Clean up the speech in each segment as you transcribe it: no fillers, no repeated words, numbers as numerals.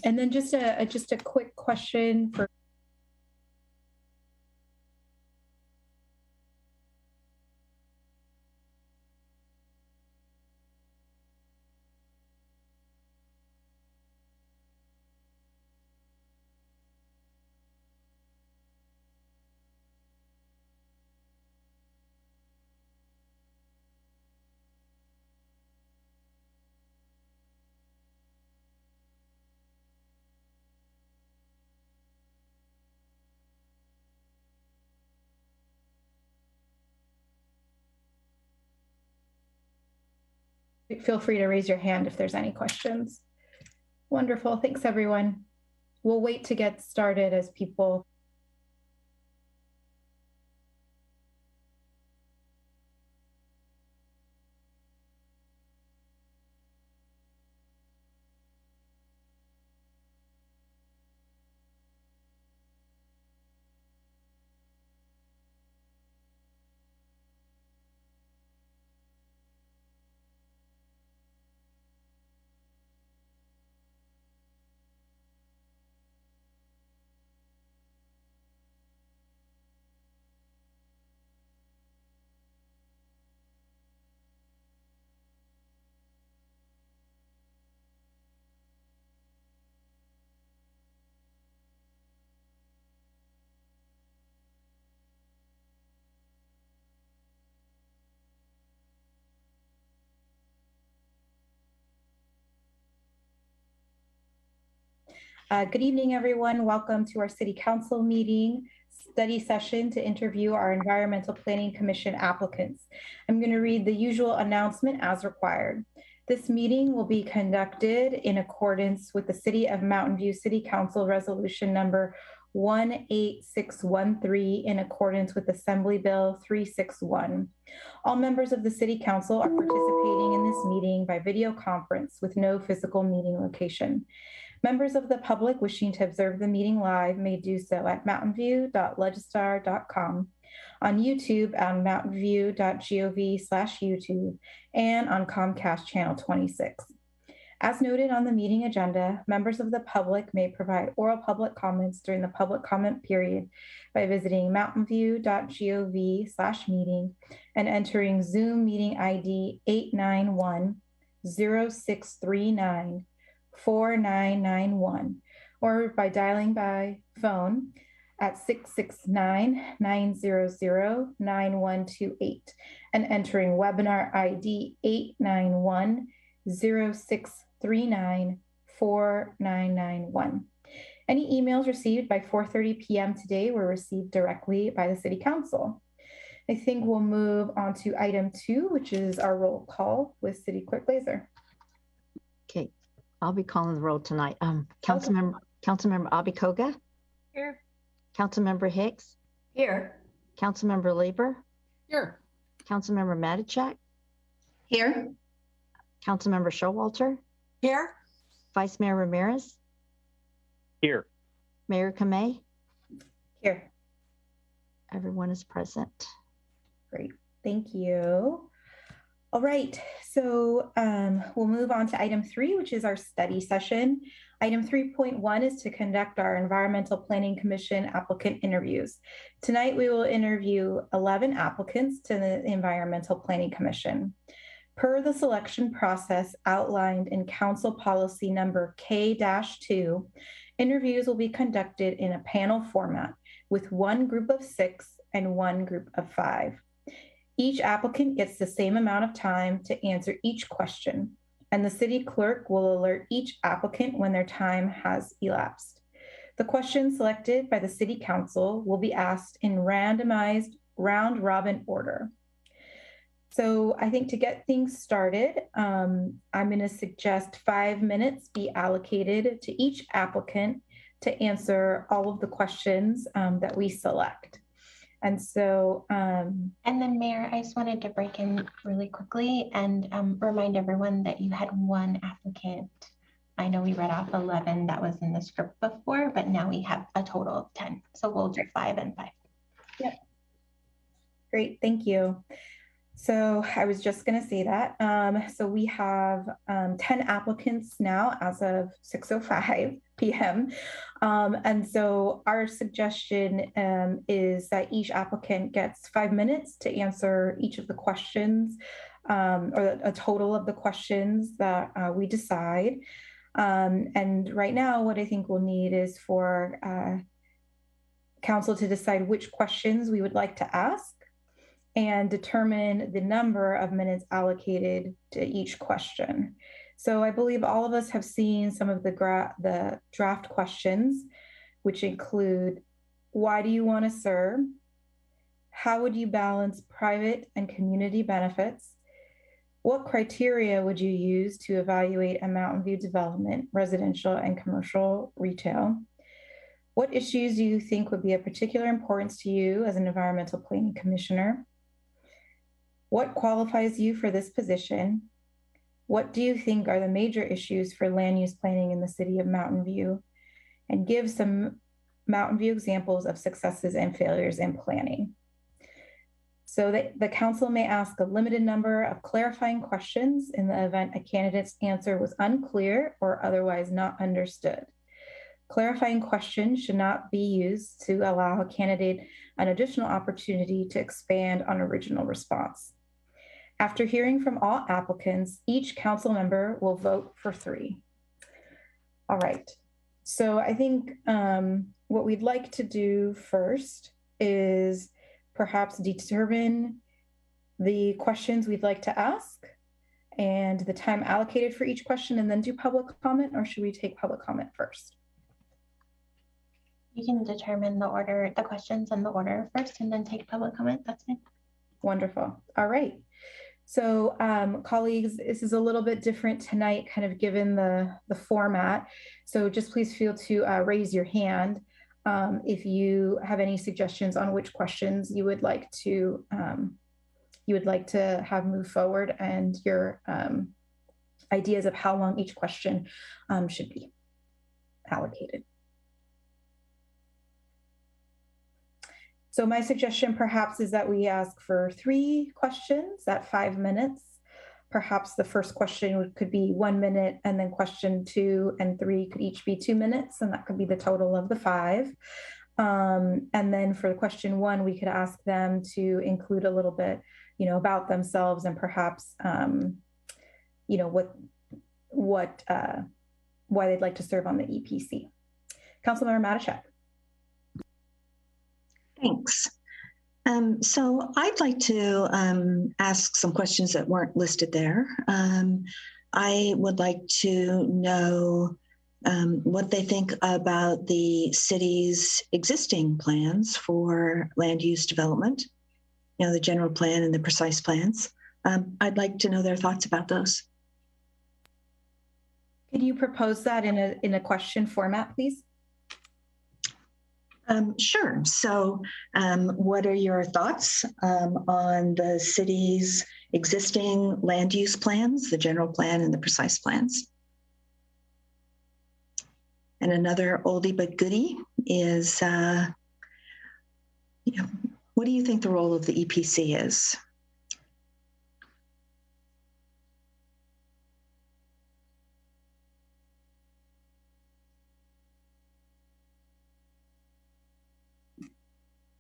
And then just a quick question for feel free to raise your hand if there's any questions. Wonderful. Thanks, everyone. We'll wait to get started as people. Good evening, everyone. Welcome to our City Council meeting study session to interview our Environmental Planning Commission applicants. I'm going to read the usual announcement as required. This meeting will be conducted in accordance with the City of Mountain View City Council Resolution number 18613 in accordance with Assembly Bill 361. All members of the City Council are participating in this meeting by video conference with no physical meeting location. Members of the public wishing to observe the meeting live may do so at mountainview.legistar.com, on YouTube on mountainview.gov/YouTube, and on Comcast channel 26. As noted on the meeting agenda, members of the public may provide oral public comments during the public comment period by visiting mountainview.gov/meeting and entering Zoom meeting ID 891-0639 4991, or by dialing by phone at 669-900-9128 and entering webinar ID 891-0639-4991. Any emails received by 4:30 p.m. today were received directly by the City Council. I think we'll move on to item 2, which is our roll call with City Clerk Glazer. Okay. I'll be calling the roll tonight. Councilmember Abikoga? Here. Councilmember Hicks? Here. Councilmember Lieber? Here. Councilmember Matichak? Here. Councilmember Showalter? Here. Vice Mayor Ramirez? Here. Mayor Kamei? Here. Everyone is present. Great. Thank you. All right, so we'll move on to item 3, which is our study session. Item 3.1 is to conduct our Environmental Planning Commission applicant interviews. Tonight, we will interview 11 applicants to the Environmental Planning Commission. Per the selection process outlined in Council Policy number K-2, interviews will be conducted in a panel format with one group of 6 and one group of 5. Each applicant gets the same amount of time to answer each question, and the city clerk will alert each applicant when their time has elapsed. The questions selected by the City Council will be asked in randomized round-robin order. So I think to get things started, I'm going to suggest 5 minutes be allocated to each applicant to answer all of the questions that we select. And so, and then Mayor, I just wanted to break in really quickly and remind everyone that you had one applicant. I know we read off 11 that was in the script before, but now we have a total of 10. So we'll do 5 and 5. Yep. Great, thank you. So I was just going to say that. So we have 10 applicants now as of 6:05 p.m. And so our suggestion is that each applicant gets 5 minutes to answer each of the questions, or a total of the questions that we decide. And right now, what I think we'll need is for council to decide which questions we would like to ask and determine the number of minutes allocated to each question. So I believe all of us have seen some of the draft questions, which include, why do you want to serve? How would you balance private and community benefits? What criteria would you use to evaluate a Mountain View development, residential and commercial retail? What issues do you think would be of particular importance to you as an environmental planning commissioner? What qualifies you for this position? What do you think are the major issues for land use planning in the city of Mountain View? And give some Mountain View examples of successes and failures in planning. So that the council may ask a limited number of clarifying questions in the event a candidate's answer was unclear or otherwise not understood. Clarifying questions should not be used to allow a candidate an additional opportunity to expand on original response. After hearing from all applicants, each council member will vote for 3. All right. So I think what we'd like to do first is perhaps determine the questions we'd like to ask and the time allocated for each question and then do public comment, or should we take public comment first? You can determine the order, the questions and the order first and then take public comment. That's fine. Wonderful. All right. So colleagues, this is a little bit different tonight, kind of given the format. So just please feel to raise your hand if you have any suggestions on which questions you would like to have move forward, and your ideas of how long each question should be allocated. So my suggestion perhaps is that we ask for 3 questions at 5 minutes. Perhaps the first question could be 1 minute, and then question 2 and 3 could each be 2 minutes, and that could be the total of the 5. And then for question 1, we could ask them to include a little bit, about themselves and perhaps, why they'd like to serve on the EPC. Councilmember Matichak. Thanks. So I'd like to ask some questions that weren't listed there. I would like to know what they think about the city's existing plans for land use development, the general plan and the precise plans. I'd like to know their thoughts about those. Could you propose that in a question format, please? Sure. So what are your thoughts on the city's existing land use plans, the general plan and the precise plans? And another oldie but goodie is, what do you think the role of the EPC is?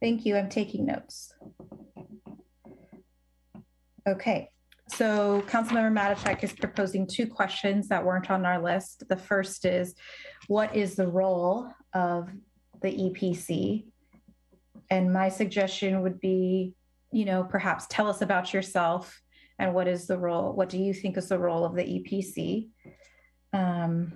Thank you. I'm taking notes. Okay, so Councilmember Matichak is proposing 2 questions that weren't on our list. The first is, what is the role of the EPC? And my suggestion would be, perhaps tell us about yourself and what is the role, what do you think is the role of the EPC? And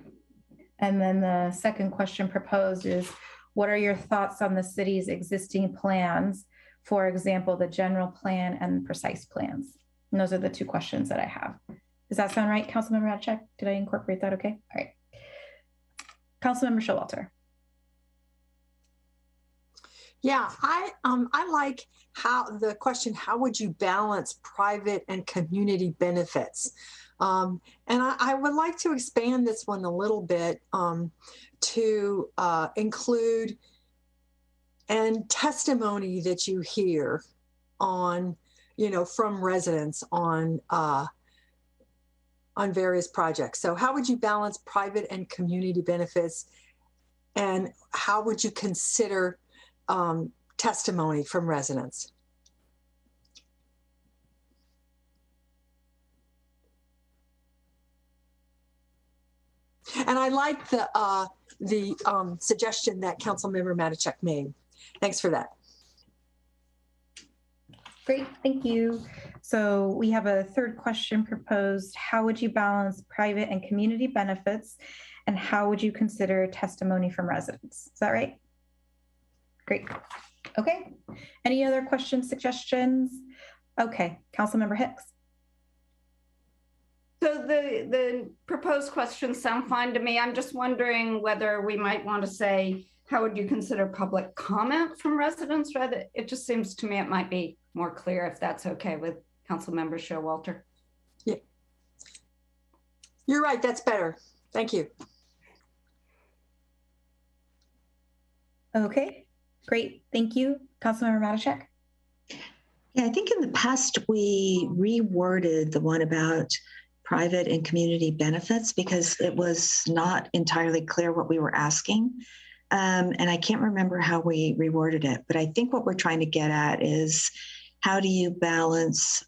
then the second question proposed is, what are your thoughts on the city's existing plans? For example, the general plan and precise plans. And those are the 2 questions that I have. Does that sound right, Councilmember Matichak? Did I incorporate that okay? All right. Councilmember Showalter. Yeah, I like the question, how would you balance private and community benefits? And I would like to expand this one a little bit to include and testimony that you hear on from residents on various projects. So how would you balance private and community benefits? And how would you consider testimony from residents? And I like the suggestion that Councilmember Matichak made. Thanks for that. Great, thank you. So we have a third question proposed. How would you balance private and community benefits? And how would you consider testimony from residents? Is that right? Great. Okay. Any other questions, suggestions? Okay, Councilmember Hicks. So the proposed questions sound fine to me. I'm just wondering whether we might want to say, how would you consider public comment from residents? Rather, it just seems to me it might be more clear if that's okay with Councilmember Showalter. Yeah, you're right. That's better. Thank you. Okay, great. Thank you. Councilmember Matichak. Yeah, I think in the past we reworded the one about private and community benefits because it was not entirely clear what we were asking. And I can't remember how we reworded it, but I think what we're trying to get at is how do you balance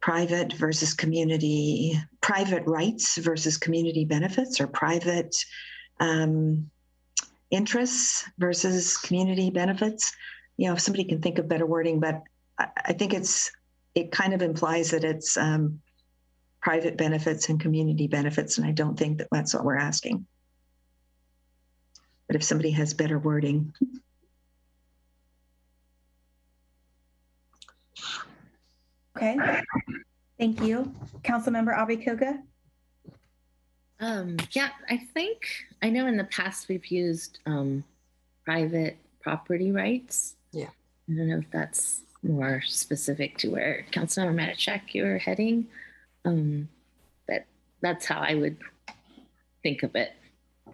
private versus community, private rights versus community benefits, or private interests versus community benefits? If somebody can think of better wording, but I think it kind of implies that it's private benefits and community benefits, and I don't think that that's what we're asking. But if somebody has better wording. Okay, thank you. Councilmember Abikoga. Yeah, I know in the past we've used private property rights. Yeah. I don't know if that's more specific to where Councilmember Matichak you're heading. But that's how I would think of it,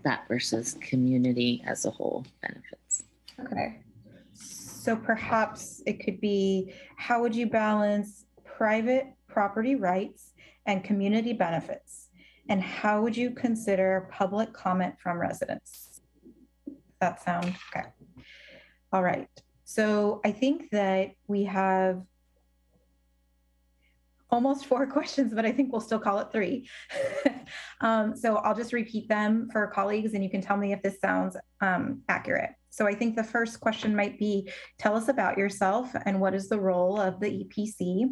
that versus community as a whole benefits. Okay. So perhaps it could be, how would you balance private property rights and community benefits? And how would you consider public comment from residents? Does that sound okay? All right. So I think that we have almost 4 questions, but I think we'll still call it 3. So I'll just repeat them for colleagues and you can tell me if this sounds accurate. So I think the first question might be, tell us about yourself and what is the role of the EPC?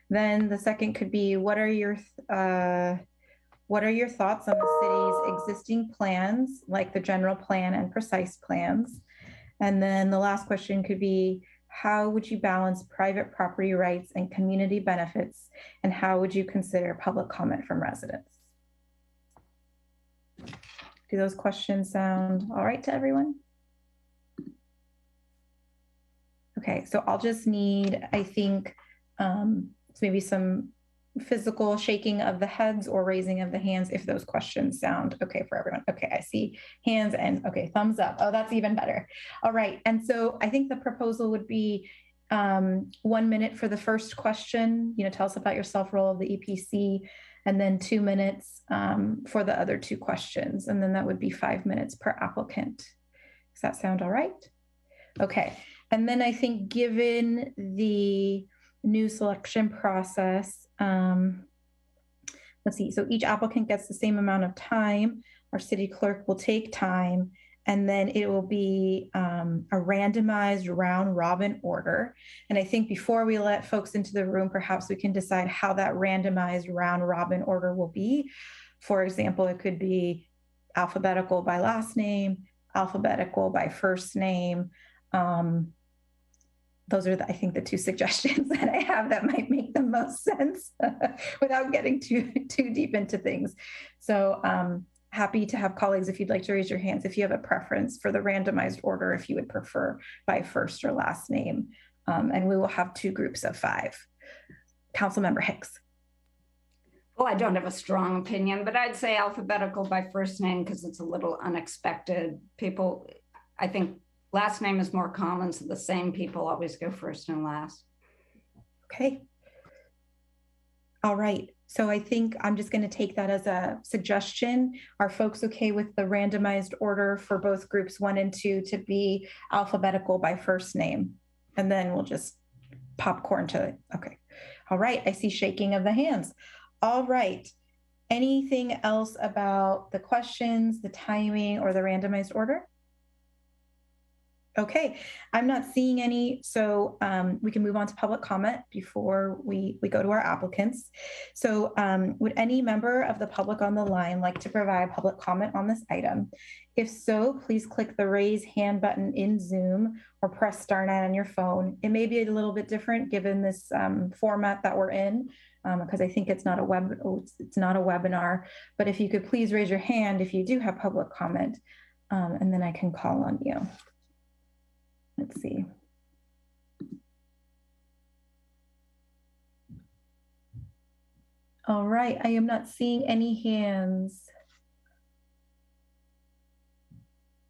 Then the second could be, what are your thoughts on the city's existing plans, like the general plan and precise plans? And then the last question could be, how would you balance private property rights and community benefits? And how would you consider public comment from residents? Do those questions sound all right to everyone? Okay, so I'll just need, I think, maybe some physical shaking of the heads or raising of the hands if those questions sound okay for everyone. Okay, I see hands and okay, thumbs up. Oh, that's even better. All right, and so I think the proposal would be 1 minute for the first question, tell us about yourself, role of the EPC, and then 2 minutes for the other 2 questions. And then that would be 5 minutes per applicant. Does that sound all right? Okay, and then I think given the new selection process, let's see, so each applicant gets the same amount of time. Our city clerk will take time, and then it will be a randomized round robin order. And I think before we let folks into the room, perhaps we can decide how that randomized round robin order will be. For example, it could be alphabetical by last name, alphabetical by first name. Those are, I think, the 2 suggestions that I have that might make the most sense without getting too deep into things. So happy to have colleagues, if you'd like to raise your hands, if you have a preference for the randomized order, if you would prefer by first or last name. And we will have 2 groups of 5. Councilmember Hicks. Well, I don't have a strong opinion, but I'd say alphabetical by first name because it's a little unexpected. People, I think, last name is more common, so the same people always go first and last. Okay. All right. So I think I'm just going to take that as a suggestion. Are folks okay with the randomized order for both groups 1 and 2 to be alphabetical by first name? And then we'll just popcorn to it. Okay. All right. I see shaking of the hands. All right. Anything else about the questions, the timing, or the randomized order? Okay, I'm not seeing any, so we can move on to public comment before we go to our applicants. So would any member of the public on the line like to provide public comment on this item? If so, please click the raise hand button in Zoom or press star 9 on your phone. It may be a little bit different given this format that we're in, because I think it's not a webinar, but if you could please raise your hand if you do have public comment, and then I can call on you. Let's see. All right, I am not seeing any hands.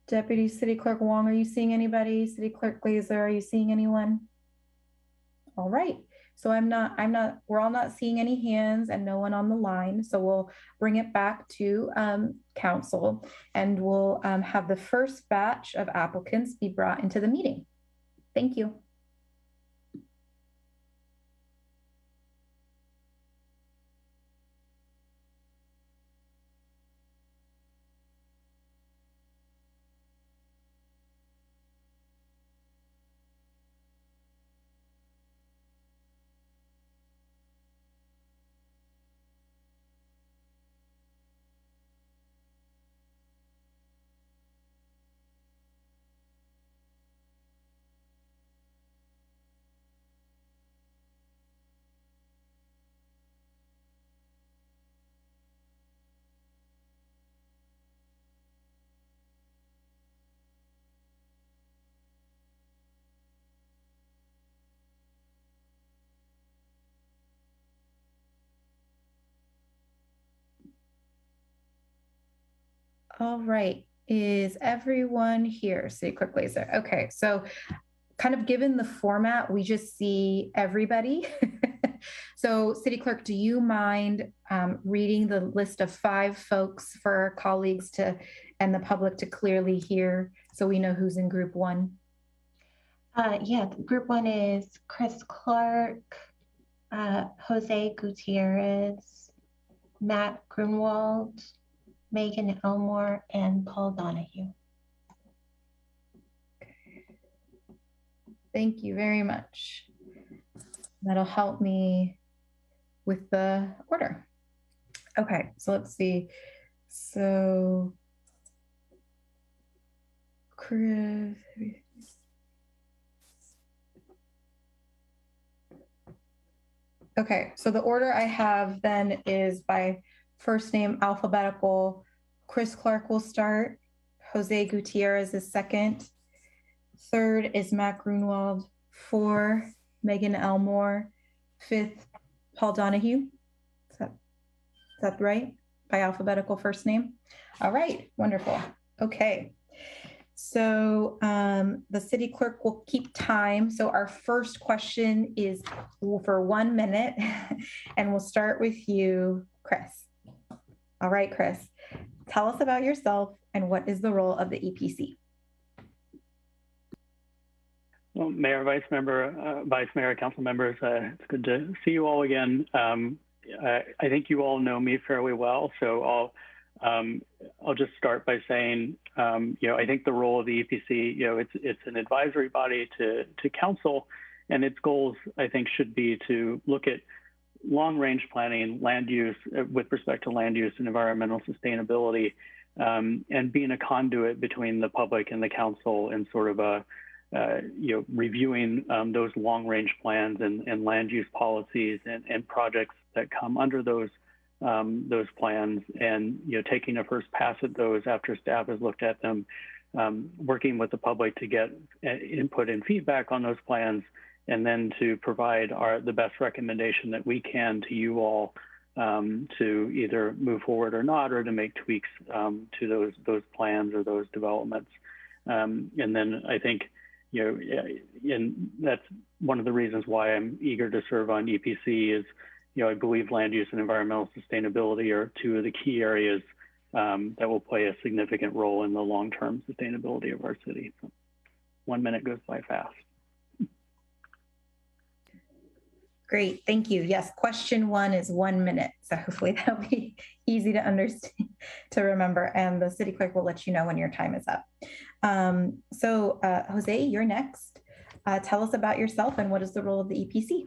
Deputy City Clerk Wong, are you seeing anybody? City Clerk Glazer, are you seeing anyone? All right, so we're all not seeing any hands and no one on the line. So we'll bring it back to council and we'll have the first batch of applicants be brought into the meeting. Thank you. All right, is everyone here? City Clerk Glazer. Okay, so kind of given the format, we just see everybody. So City Clerk, do you mind reading the list of 5 folks for our colleagues and the public to clearly hear so we know who's in group 1? Yeah, group 1 is Chris Clark, Jose Gutierrez, Matt Grunwald, Megan Elmore, and Paul Donahue. Thank you very much. That'll help me with the order. Okay, so let's see. So, Chris. Okay, so the order I have then is by first name alphabetical. Chris Clark will start. Jose Gutierrez is second. Third is Matt Grunwald. 4, Megan Elmore. 5th, Paul Donahue. Is that right? By alphabetical first name? All right, wonderful. Okay. So the city clerk will keep time. So our first question is for 1 minute, and we'll start with you, Chris. All right, Chris, tell us about yourself and what is the role of the EPC? Well, Mayor, Vice Mayor, Council members, it's good to see you all again. I think you all know me fairly well, so I'll just start by saying, I think the role of the EPC, it's an advisory body to council, and its goals, I think, should be to look at long-range planning, land use with respect to land use and environmental sustainability, and being a conduit between the public and the council and sort of reviewing those long-range plans and land use policies and projects that come under those plans, and taking a first pass at those after staff has looked at them, working with the public to get input and feedback on those plans, and then to provide the best recommendation that we can to you all to either move forward or not, or to make tweaks to those plans or those developments. And then I think and that's one of the reasons why I'm eager to serve on EPC is, I believe land use and environmental sustainability are two of the key areas that will play a significant role in the long-term sustainability of our city. So 1 minute goes by fast. Great, thank you. Yes, question 1 is 1 minute. So hopefully that'll be easy to understand, to remember. And the city clerk will let you know when your time is up. Jose, you're next. Tell us about yourself and what is the role of the EPC?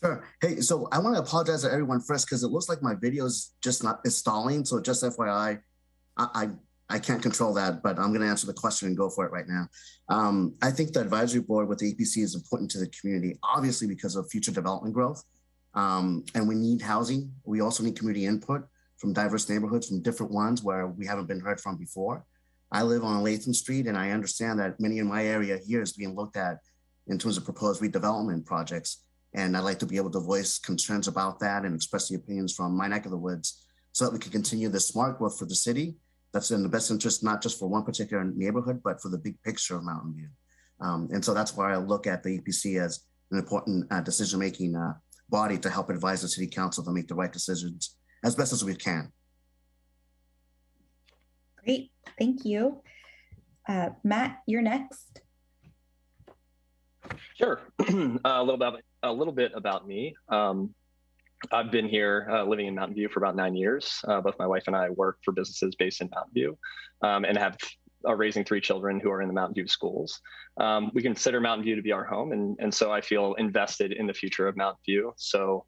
Sure. Hey, so I want to apologize to everyone first because it looks like my video is just not stalling. So just FYI, I can't control that, but I'm going to answer the question and go for it right now. I think the advisory board with the EPC is important to the community, obviously because of future development growth. And we need housing. We also need community input from diverse neighborhoods, from different ones where we haven't been heard from before. I live on Latham Street, and I understand that many in my area here is being looked at in terms of proposed redevelopment projects. And I'd like to be able to voice concerns about that and express the opinions from my neck of the woods so that we can continue the smart growth for the city that's in the best interest, not just for one particular neighborhood, but for the big picture of Mountain View. And so that's why I look at the EPC as an important decision-making body to help advise the city council to make the right decisions as best as we can. Great, thank you. Matt, you're next. Sure. A little bit about me. I've been here living in Mountain View for about 9 years. Both my wife and I work for businesses based in Mountain View and are raising 3 children who are in the Mountain View schools. We consider Mountain View to be our home, and so I feel invested in the future of Mountain View. So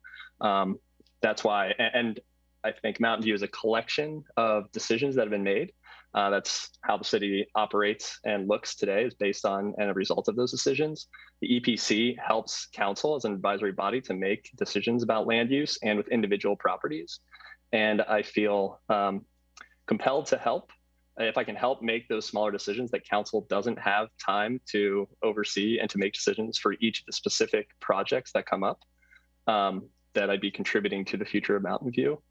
that's why, and I think Mountain View is a collection of decisions that have been made. That's how the city operates and looks today, is based on and a result of those decisions. The EPC helps council as an advisory body to make decisions about land use and with individual properties. And I feel compelled to help, if I can help make those smaller decisions that council doesn't have time to oversee and to make decisions for each of the specific projects that come up, that I'd be contributing to the future of Mountain View.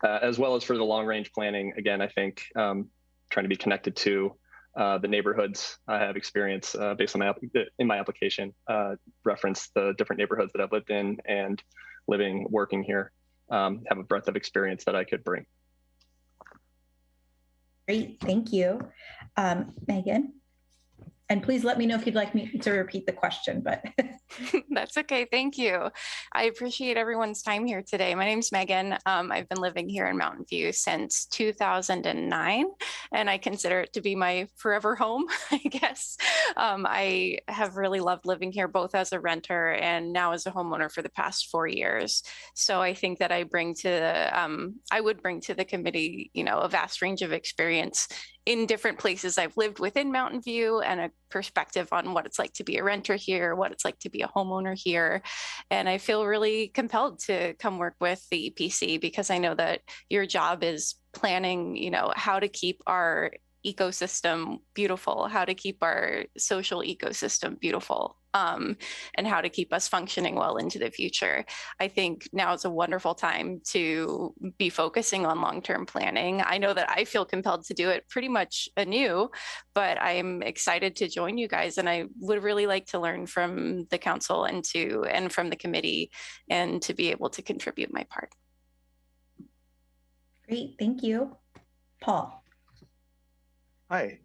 As well as for the long range planning, again, I think trying to be connected to the neighborhoods. I have experience based on in my application, reference the different neighborhoods that I've lived in and working here, have a breadth of experience that I could bring. Great, thank you. Megan? And please let me know if you'd like me to repeat the question, but. That's okay, thank you. I appreciate everyone's time here today. My name's Megan. I've been living here in Mountain View since 2009, and I consider it to be my forever home, I guess. I have really loved living here, both as a renter and now as a homeowner for the past 4 years. So I think that I would bring to the committee, a vast range of experience in different places I've lived within Mountain View and a perspective on what it's like to be a renter here, what it's like to be a homeowner here. And I feel really compelled to come work with the EPC because I know that your job is planning, how to keep our ecosystem beautiful, how to keep our social ecosystem beautiful, and how to keep us functioning well into the future. I think now is a wonderful time to be focusing on long-term planning. I know that I feel compelled to do it pretty much anew, but I'm excited to join you guys, and I would really like to learn from the council and from the committee and to be able to contribute my part. Great, thank you. Paul. Hi,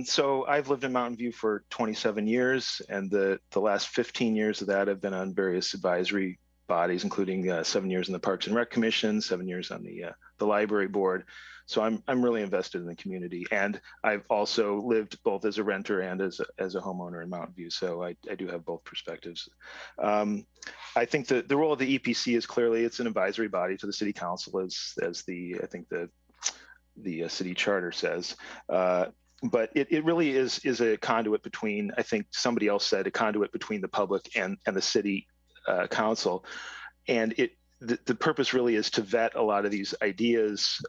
so I've lived in Mountain View for 27 years, and the last 15 years of that I've been on various advisory bodies, including 7 years in the Parks and Rec Commission, 7 years on the library board. So I'm really invested in the community, and I've also lived both as a renter and as a homeowner in Mountain View. So I do have both perspectives. I think the role of the EPC is clearly it's an advisory body to the city council, as I think the city charter says, but it really is a conduit between, I think somebody else said, a conduit between the public and the city council. And the purpose really is to vet a lot of these ideas,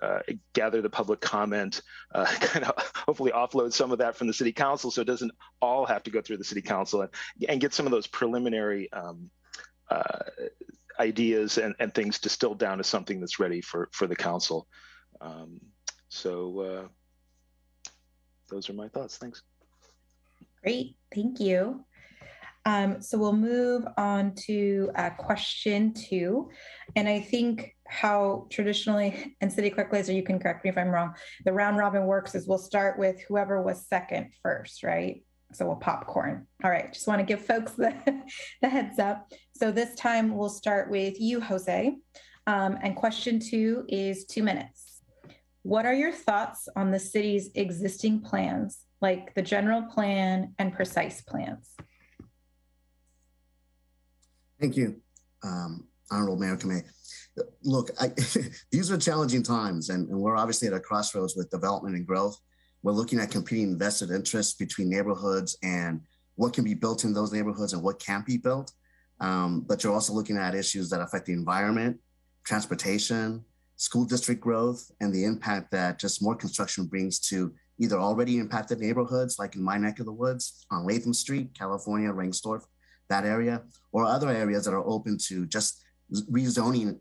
gather the public comment, kind of hopefully offload some of that from the city council so it doesn't all have to go through the city council, and get some of those preliminary ideas and things distilled down to something that's ready for the council. So those are my thoughts. Thanks. Great, thank you. So we'll move on to question 2. And I think how traditionally, and City Clerk Glazer, you can correct me if I'm wrong, the round robin works is we'll start with whoever was second first, right? So we'll popcorn. All right, just want to give folks the heads up. So this time we'll start with you, Jose. And question 2 is 2 minutes. What are your thoughts on the city's existing plans, like the general plan and precise plans? Thank you, Honorable Mayor Kamei. Look, these are challenging times, and we're obviously at a crossroads with development and growth. We're looking at competing vested interests between neighborhoods and what can be built in those neighborhoods and what can't be built. But you're also looking at issues that affect the environment, transportation, school district growth, and the impact that just more construction brings to either already impacted neighborhoods, like in my neck of the woods on Latham Street, California, Rengstorff, that area, or other areas that are open to just rezoning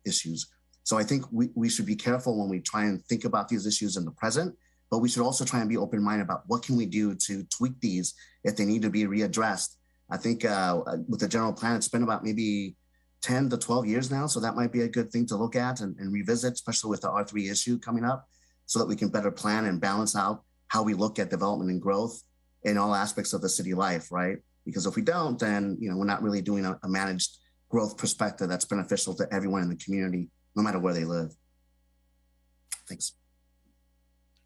issues. So I think we should be careful when we try and think about these issues in the present, but we should also try and be open-minded about what can we do to tweak these if they need to be readdressed. I think with the general plan, it's been about maybe 10 to 12 years now. So that might be a good thing to look at and revisit, especially with the R3 issue coming up, so that we can better plan and balance out how we look at development and growth in all aspects of the city life, right? Because if we don't, then we're not really doing a managed growth perspective that's beneficial to everyone in the community, no matter where they live. Thanks.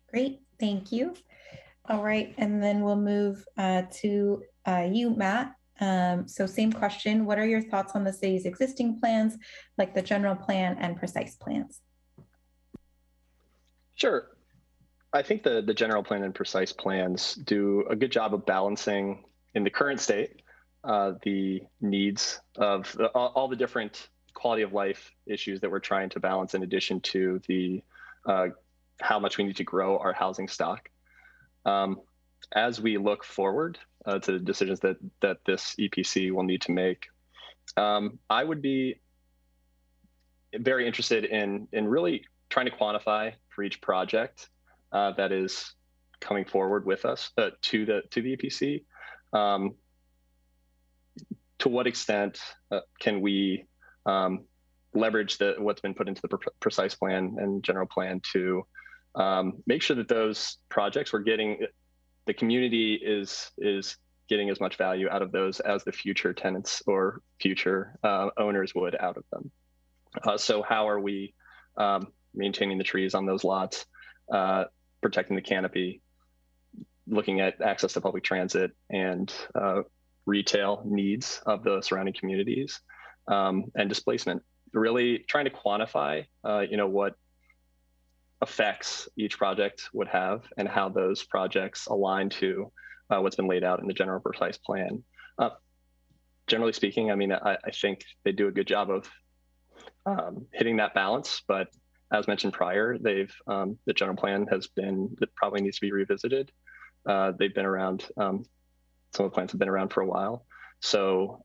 Great, thank you. All right, and then we'll move to you, Matt. So same question, what are your thoughts on the city's existing plans, like the general plan and precise plans? Sure. I think the general plan and precise plans do a good job of balancing in the current state the needs of all the different quality of life issues that we're trying to balance, in addition to the how much we need to grow our housing stock. As we look forward to the decisions that this EPC will need to make, I would be very interested in really trying to quantify for each project that is coming forward with us to the EPC. To what extent can we leverage what's been put into the precise plan and general plan to make sure that those projects the community is getting as much value out of those as the future tenants or future owners would out of them. So how are we maintaining the trees on those lots, protecting the canopy, looking at access to public transit and retail needs of the surrounding communities, and displacement. Really trying to quantify, what effects each project would have and how those projects align to what's been laid out in the general precise plan. Generally speaking, I think they do a good job of hitting that balance, but as mentioned prior, the general plan that probably needs to be revisited. They've been around, some of the plans have been around for a while. So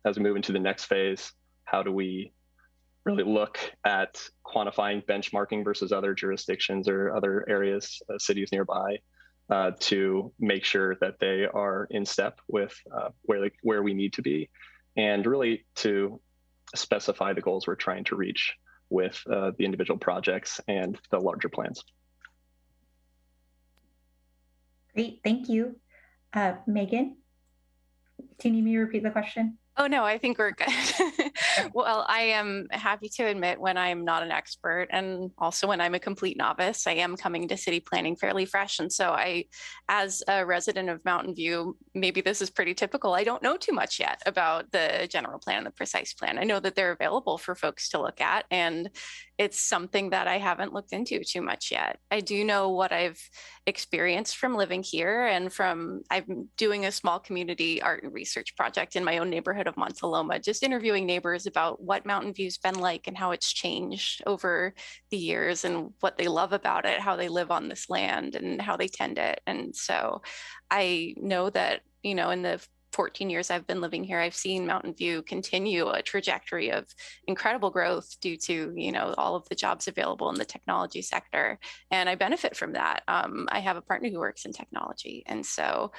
as we move into the next phase, how do we really look at quantifying benchmarking versus other jurisdictions or other areas, cities nearby, to make sure that they are in step with where we need to be, and really to specify the goals we're trying to reach with the individual projects and the larger plans. Great, thank you. Megan, do you need me to repeat the question? Oh, no, I think we're good. Well, I am happy to admit when I'm not an expert, and also when I'm a complete novice. I am coming to city planning fairly fresh. And so as a resident of Mountain View, maybe this is pretty typical. I don't know too much yet about the general plan and the precise plan. I know that they're available for folks to look at, and it's something that I haven't looked into too much yet. I do know what I've experienced from living here and I'm doing a small community art and research project in my own neighborhood of Montaloma, just interviewing neighbors about what Mountain View's been like and how it's changed over the years and what they love about it, how they live on this land and how they tend it. And so I know that, in the 14 years I've been living here, I've seen Mountain View continue a trajectory of incredible growth due to, you know, all of the jobs available in the technology sector. And I benefit from that. I have a partner who works in technology. And so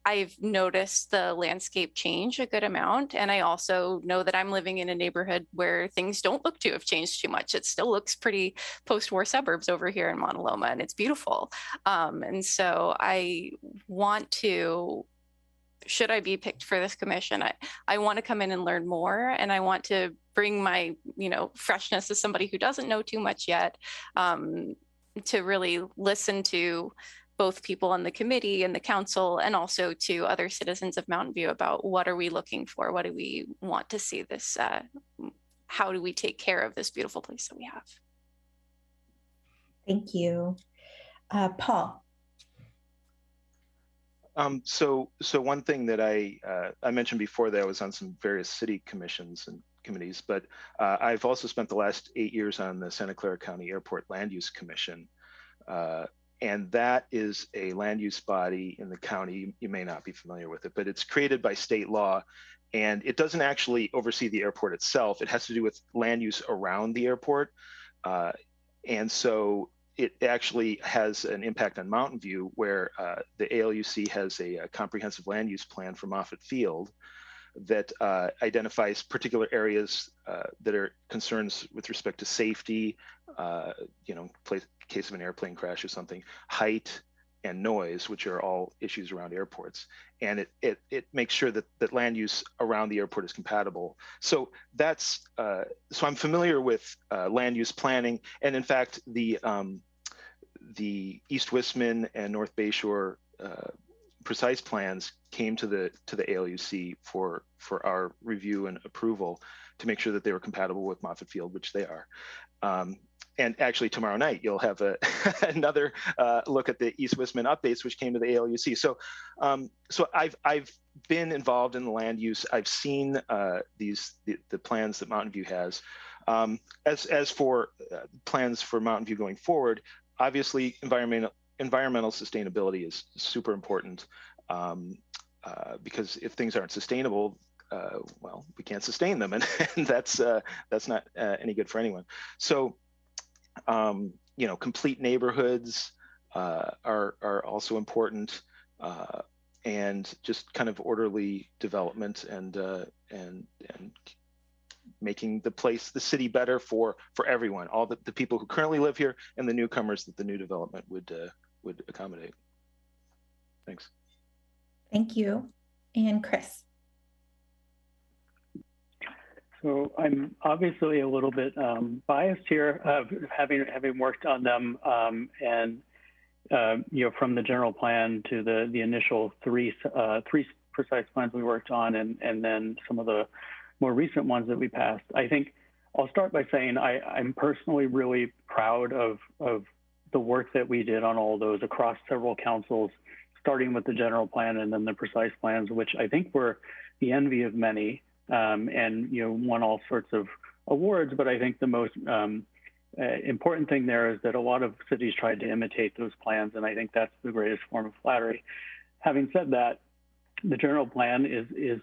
I've noticed the landscape change a good amount. And I also know that I'm living in a neighborhood where things don't look to have changed too much. It still looks pretty post-war suburbs over here in Mauna Loma, and it's beautiful. And so I want to, should I be picked for this commission, I want to come in and learn more, and I want to bring my, you know, freshness as somebody who doesn't know too much yet, to really listen to both people on the committee and the council, and also to other citizens of Mountain View about what are we looking for? What do we want to see this, how do we take care of this beautiful place that we have? Thank you. Paul. So one thing that I mentioned before that I was on some various city commissions and committees, but I've also spent the last 8 years on the Santa Clara County Airport Land Use Commission. And that is a land use body in the county. You may not be familiar with it, but it's created by state law, and it doesn't actually oversee the airport itself. It has to do with land use around the airport. And so it actually has an impact on Mountain View, where the ALUC has a comprehensive land use plan for Moffett Field that identifies particular areas that are concerns with respect to safety, you know, case of an airplane crash or something, height and noise, which are all issues around airports. And it makes sure that land use around the airport is compatible. So that's, so I'm familiar with land use planning. And in fact, the East Wistman and North Bayshore precise plans came to the ALUC for our review and approval to make sure that they were compatible with Moffett Field, which they are. And actually tomorrow night, you'll have another look at the East Wistman updates, which came to the ALUC. So, so I've been involved in the land use. I've seen the plans that Mountain View has. As for plans for Mountain View going forward, obviously environmental sustainability is super important, because if things aren't sustainable, well, we can't sustain them, and that's not any good for anyone. So, you know, complete neighborhoods are also important, and just kind of orderly development and making the city better for everyone, all the people who currently live here and the newcomers that the new development would accommodate. Thanks. Thank you. And Chris. So I'm obviously a little bit biased here, having worked on them, and you know, from the general plan to the initial three precise plans we worked on, and then some of the more recent ones that we passed. I think I'll start by saying I'm personally really proud of the work that we did on all those across several councils, starting with the general plan and then the precise plans, which I think were the envy of many. And you know, won all sorts of awards, but I think the most important thing there is that a lot of cities tried to imitate those plans, and I think that's the greatest form of flattery. Having said that, the general plan is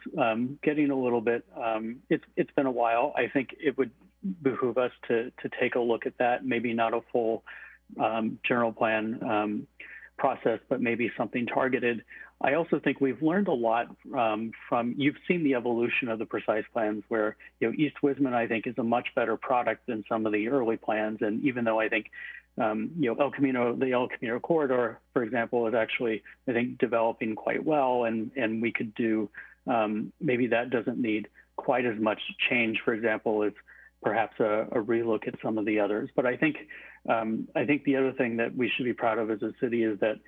getting a little bit. It's been a while. I think it would behoove us to take a look at that. Maybe not a full general plan process, but maybe something targeted. I also think we've learned a lot from, you've seen the evolution of the precise plans where, you know, East Wistman, I think, is a much better product than some of the early plans. And even though I think, you know, the El Camino corridor, for example, is actually, I think, developing quite well. And we could do, maybe that doesn't need quite as much change, for example, as perhaps a relook at some of the others. But I think the other thing that we should be proud of as a city is that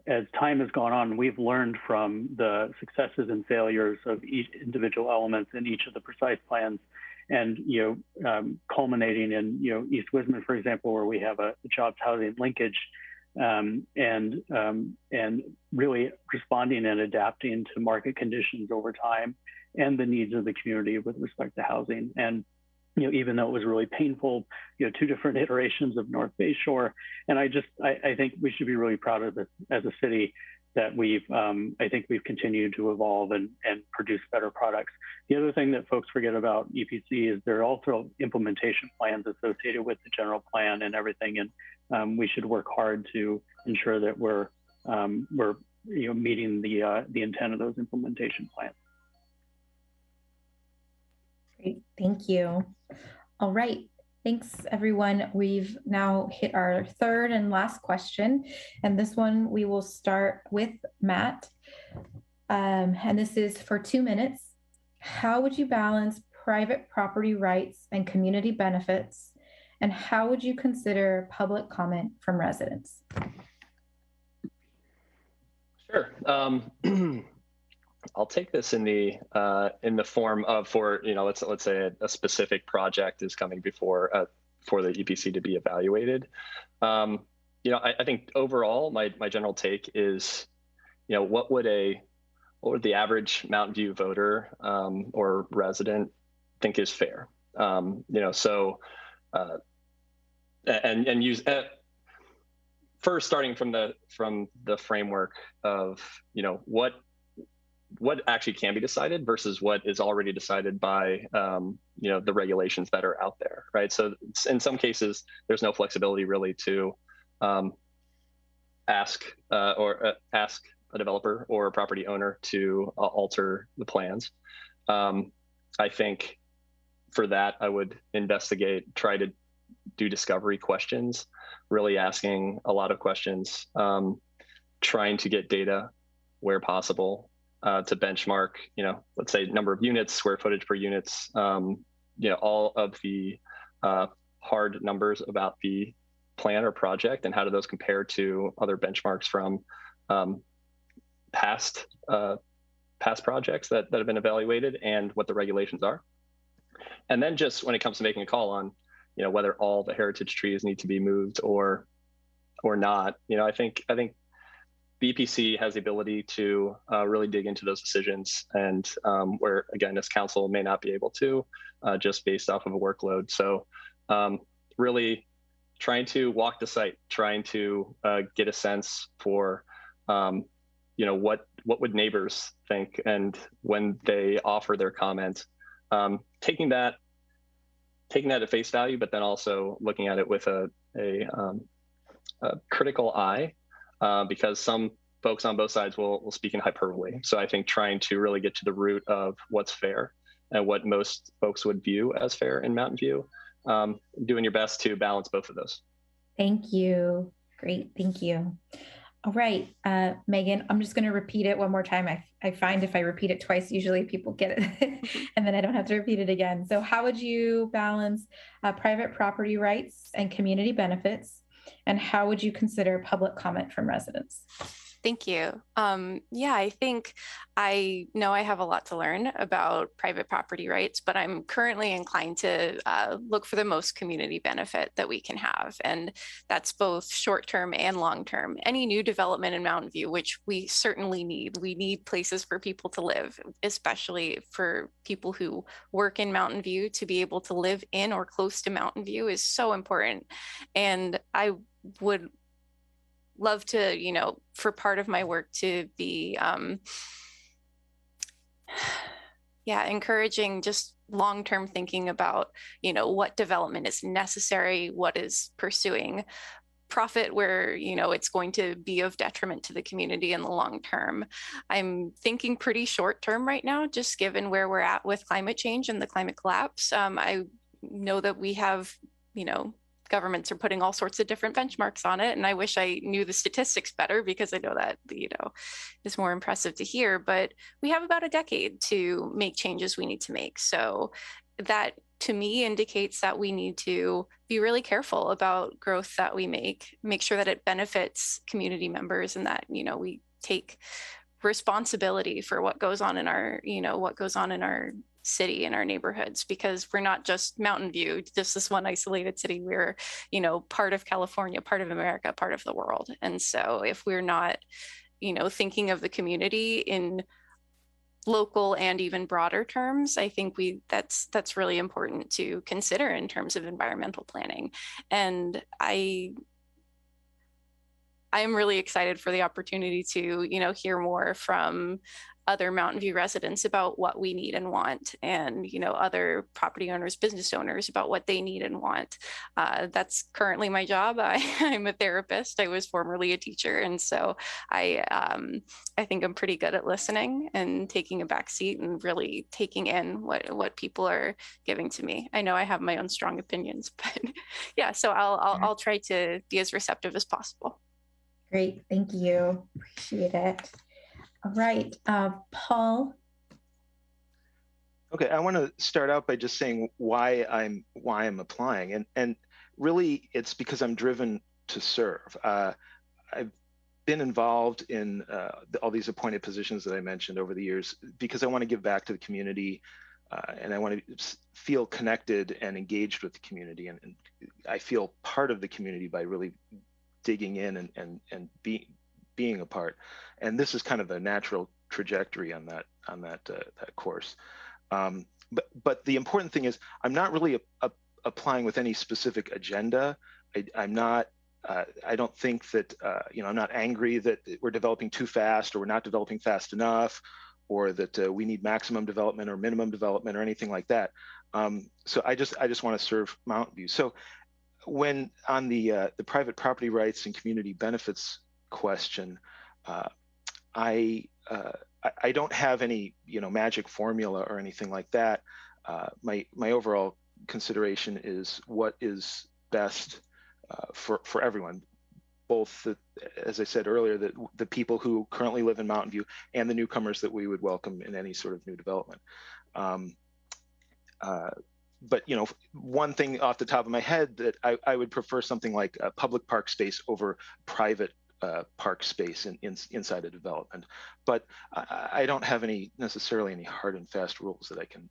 as time has gone on, we've learned from the successes and failures of each individual elements in each of the precise plans, and you know, culminating in, you know, East Wistman, for example, where we have a jobs housing linkage, and really responding and adapting to market conditions over time and the needs of the community with respect to housing. And you know, even though it was really painful, you know, 2 different iterations of North Bayshore. And I think we should be really proud of this as a city that I think we've continued to evolve and produce better products. The other thing that folks forget about EPC is there are also implementation plans associated with the general plan and everything, and we should work hard to ensure that we're meeting the intent of those implementation plans. Great, thank you. All right. Thanks, everyone. We've now hit our third and last question. And this one we will start with Matt. And this is for 2 minutes. How would you balance private property rights and community benefits? And how would you consider public comment from residents? Sure. I'll take this in the form of let's say a specific project is coming before for the EPC to be evaluated. I think overall my general take is, what would the average Mountain View voter or resident think is fair? And use first starting from the framework of what actually can be decided versus what is already decided by the regulations that are out there, right? So in some cases, there's no flexibility really to ask a developer or a property owner to alter the plans. I think for that, I would try to do discovery questions, really asking a lot of questions, trying to get data where possible. To benchmark, let's say number of units, square footage per units, all of the hard numbers about the plan or project and how do those compare to other benchmarks from past projects that have been evaluated and what the regulations are. And then just when it comes to making a call on, whether all the heritage trees need to be moved or not, I think BPC has the ability to really dig into those decisions, and where, again, this council may not be able to, just based off of a workload. So really trying to walk the site, trying to get a sense for, what would neighbors think, and when they offer their comment, taking that at face value, but then also looking at it with a critical eye. Because some folks on both sides will speak in hyperbole. So I think trying to really get to the root of what's fair and what most folks would view as fair in Mountain View, doing your best to balance both of those. Thank you. Great, thank you. All right, Megan, I'm just going to repeat it one more time. I find if I repeat it twice, usually people get it and then I don't have to repeat it again. So how would you balance private property rights and community benefits? And how would you consider public comment from residents? Thank you. I think I know I have a lot to learn about private property rights, but I'm currently inclined to look for the most community benefit that we can have. And that's both short-term and long-term. Any new development in Mountain View, which we certainly need. We need places for people to live, especially for people who work in Mountain View. To be able to live in or close to Mountain View is so important. And I would love to, for part of my work to be, encouraging just long-term thinking about, what development is necessary, what is pursuing profit where, it's going to be of detriment to the community in the long term. I'm thinking pretty short term right now, just given where we're at with climate change and the climate collapse. I know that we have, governments are putting all sorts of different benchmarks on it. And I wish I knew the statistics better, because I know that, is more impressive to hear, but we have about a decade to make changes we need to make. So that to me indicates that we need to be really careful about growth that we make sure that it benefits community members, and that, we take responsibility for what goes on in our, city and our neighborhoods, because we're not just Mountain View, just this one isolated city. We're, part of California, part of America, part of the world. And so if we're not, thinking of the community in local and even broader terms, I think that's really important to consider in terms of environmental planning. And I I'm really excited for the opportunity to, hear more from other Mountain View residents about what we need and want, and other property owners, business owners about what they need and want. That's currently my job. I'm a therapist. I was formerly a teacher, and so I think I'm pretty good at listening and taking a back seat and really taking in what people are giving to me. I know I have my own strong opinions, but yeah, so I'll try to be as receptive as possible. Great, thank you. Appreciate it. All right, Paul. Okay, I want to start out by just saying why I'm applying, and really it's because I'm driven to serve. I've been involved in all these appointed positions that I mentioned over the years because I want to give back to the community, and I want to feel connected and engaged with the community, and I feel part of the community by really digging in and being a part. And this is kind of a natural trajectory on that course. But the important thing is I'm not really applying with any specific agenda. I'm not. I don't think that I'm not angry that we're developing too fast or we're not developing fast enough, or that we need maximum development or minimum development or anything like that. So I just want to serve Mountain View. So when on the private property rights and community benefits question, I don't have any magic formula or anything like that. My overall consideration is what is best for everyone, both as I said earlier, the people who currently live in Mountain View and the newcomers that we would welcome in any sort of new development. But one thing off the top of my head that I would prefer something like a public park space over private park space inside a development. But I don't have necessarily any hard and fast rules that I can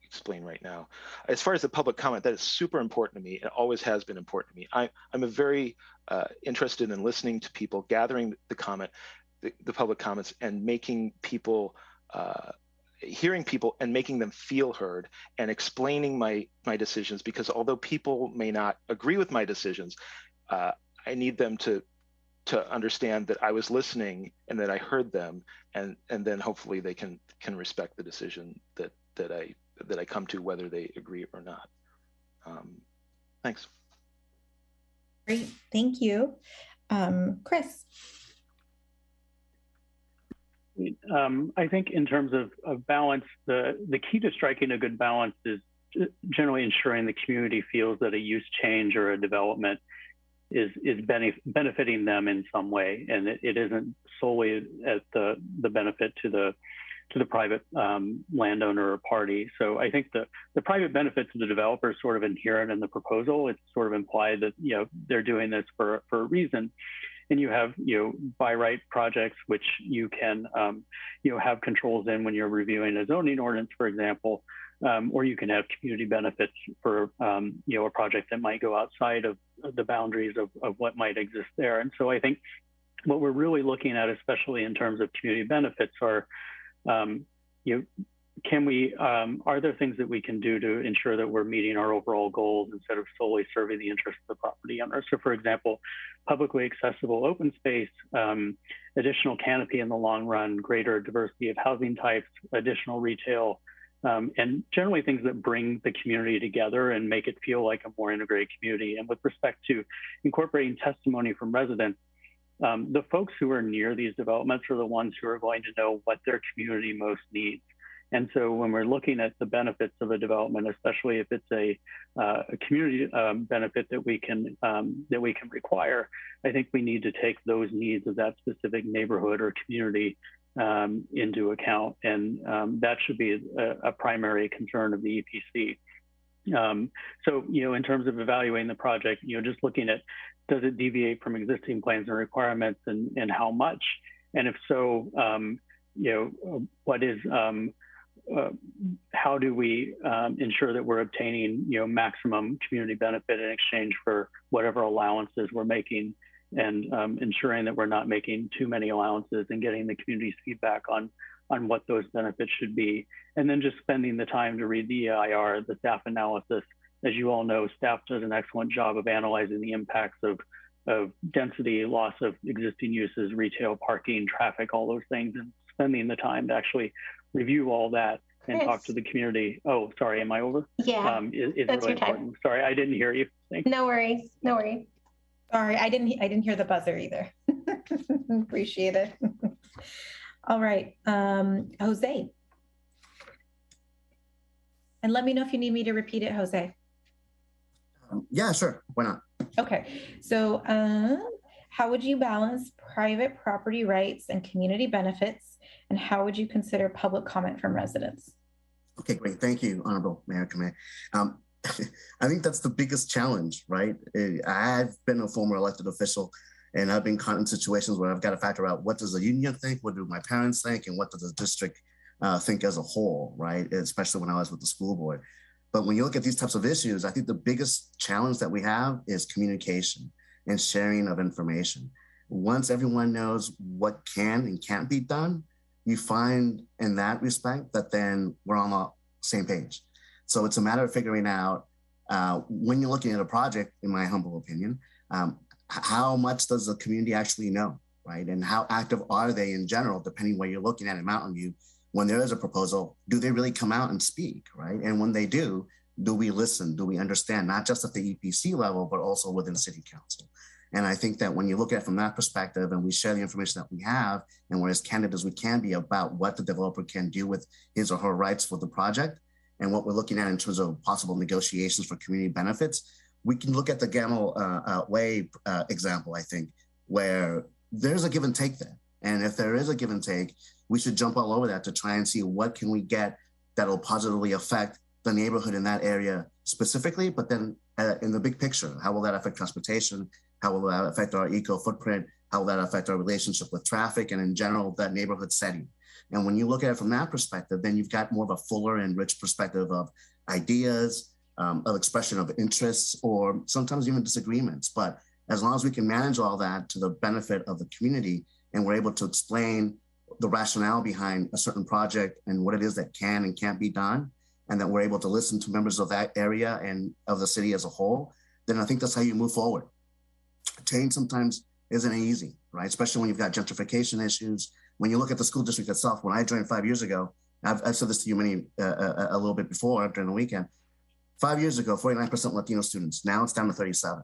explain right now. As far as the public comment, that is super important to me. It always has been important to me. I'm a very interested in listening to people, gathering the public comments, and making people hearing people and making them feel heard, and explaining my decisions, because although people may not agree with my decisions, I need them to understand that I was listening and that I heard them, and then hopefully they can respect the decision that I come to, whether they agree or not. Thanks. Great, thank you. Chris. I think in terms of balance, the key to striking a good balance is generally ensuring the community feels that a use change or a development is benefiting them in some way, and it isn't solely at the benefit to the private landowner or party. So I think the private benefit to the developer is sort of inherent in the proposal. It's sort of implied that they're doing this for a reason. And you have by right projects which you can have controls in when you're reviewing a zoning ordinance, for example, or you can have community benefits for a project that might go outside of the boundaries of what might exist there. And so I think what we're really looking at, especially in terms of community benefits, are are there things that we can do to ensure that we're meeting our overall goals instead of solely serving the interests of the property owner? So for example, publicly accessible open space, additional canopy in the long run, greater diversity of housing types, additional retail, and generally things that bring the community together and make it feel like a more integrated community. And with respect to incorporating testimony from residents, the folks who are near these developments are the ones who are going to know what their community most needs. And so when we're looking at the benefits of a development, especially if it's a community benefit that we can require, I think we need to take those needs of that specific neighborhood or community into account. And that should be a primary concern of the EPC. So, in terms of evaluating the project, just looking at, does it deviate from existing plans and requirements, and how much? And if so, what is, how do we ensure that we're obtaining, maximum community benefit in exchange for whatever allowances we're making, and ensuring that we're not making too many allowances, and getting the community's feedback on what those benefits should be. And then just spending the time to read the EIR, the staff analysis. As you all know, staff does an excellent job of analyzing the impacts of of density, loss of existing uses, retail, parking, traffic, all those things, and spending the time to actually review all that and talk to the community. Oh, sorry, am I over? Yeah, Is that's really your time. important. Sorry, I didn't hear you. Thanks. No worries, no worries. Sorry, I didn't hear the buzzer either. Appreciate it. All right, Jose. And let me know if you need me to repeat it, Jose. Yeah, sure. Why not? Okay, so how would you balance private property rights and community benefits? And how would you consider public comment from residents? Okay, great. Thank you, Honorable Mayor Kameh. I think that's the biggest challenge, right? I've been a former elected official, and I've been caught in situations where I've got to factor out what does the union think, what do my parents think, and what does the district think as a whole, right? Especially when I was with the school board. But when you look at these types of issues, I think the biggest challenge that we have is communication and sharing of information. Once everyone knows what can and can't be done, you find in that respect that then we're on the same page. So it's a matter of figuring out when you're looking at a project, in my humble opinion, how much does the community actually know, right? And how active are they in general, depending where you're looking at in Mountain View. When there is a proposal, do they really come out and speak, right? And when they do we listen? Do we understand, not just at the EPC level, but also within City Council? And I think that when you look at it from that perspective and we share the information that we have and we're as candid as we can be about what the developer can do with his or her rights for the project and what we're looking at in terms of possible negotiations for community benefits, we can look at the Gamble Way example, I think, where there's a give and take there. And if there is a give and take, we should jump all over that to try and see what can we get that'll positively affect the neighborhood in that area specifically, but then in the big picture, how will that affect transportation? How will that affect our eco footprint? How will that affect our relationship with traffic and in general, that neighborhood setting? And when you look at it from that perspective, then you've got more of a fuller and rich perspective of ideas, of expression of interests, or sometimes even disagreements. But as long as we can manage all that to the benefit of the community and we're able to explain the rationale behind a certain project and what it is that can and can't be done, and that we're able to listen to members of that area and of the city as a whole, then I think that's how you move forward. Change sometimes isn't easy, right? Especially when you've got gentrification issues. When you look at the school district itself, when I joined 5 years ago, I've said this to you a little bit before during the weekend. 5 years ago, 49% Latino students. Now it's down to 37.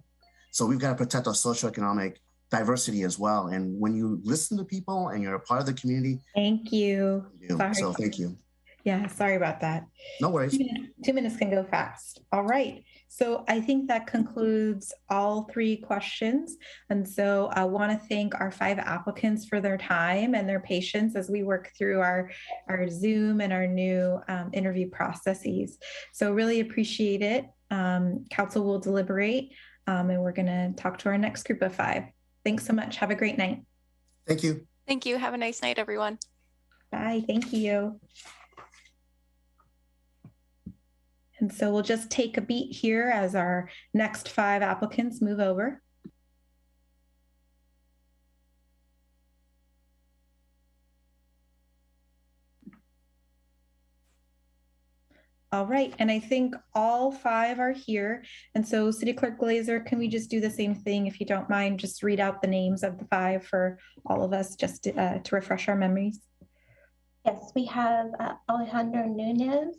So we've got to protect our socioeconomic diversity as well. And when you listen to people and you're a part of the community. Thank you. So thank you. Yeah, sorry about that. No worries. 2 minutes can go fast. All right. So I think that concludes all 3 questions. And so I want to thank our 5 applicants for their time and their patience as we work through our Zoom and our new interview processes. So really appreciate it. Council will deliberate and we're going to talk to our next group of 5. Thanks so much. Have a great night. Thank you. Thank you. Have a nice night, everyone. Bye. Thank you. And so we'll just take a beat here as our next 5 applicants move over. All right, and I think all 5 are here. And so City Clerk Glazer, can we just do the same thing, if you don't mind, just read out the names of the 5 for all of us, just to refresh our memories? Yes, we have Alejandro Nunez,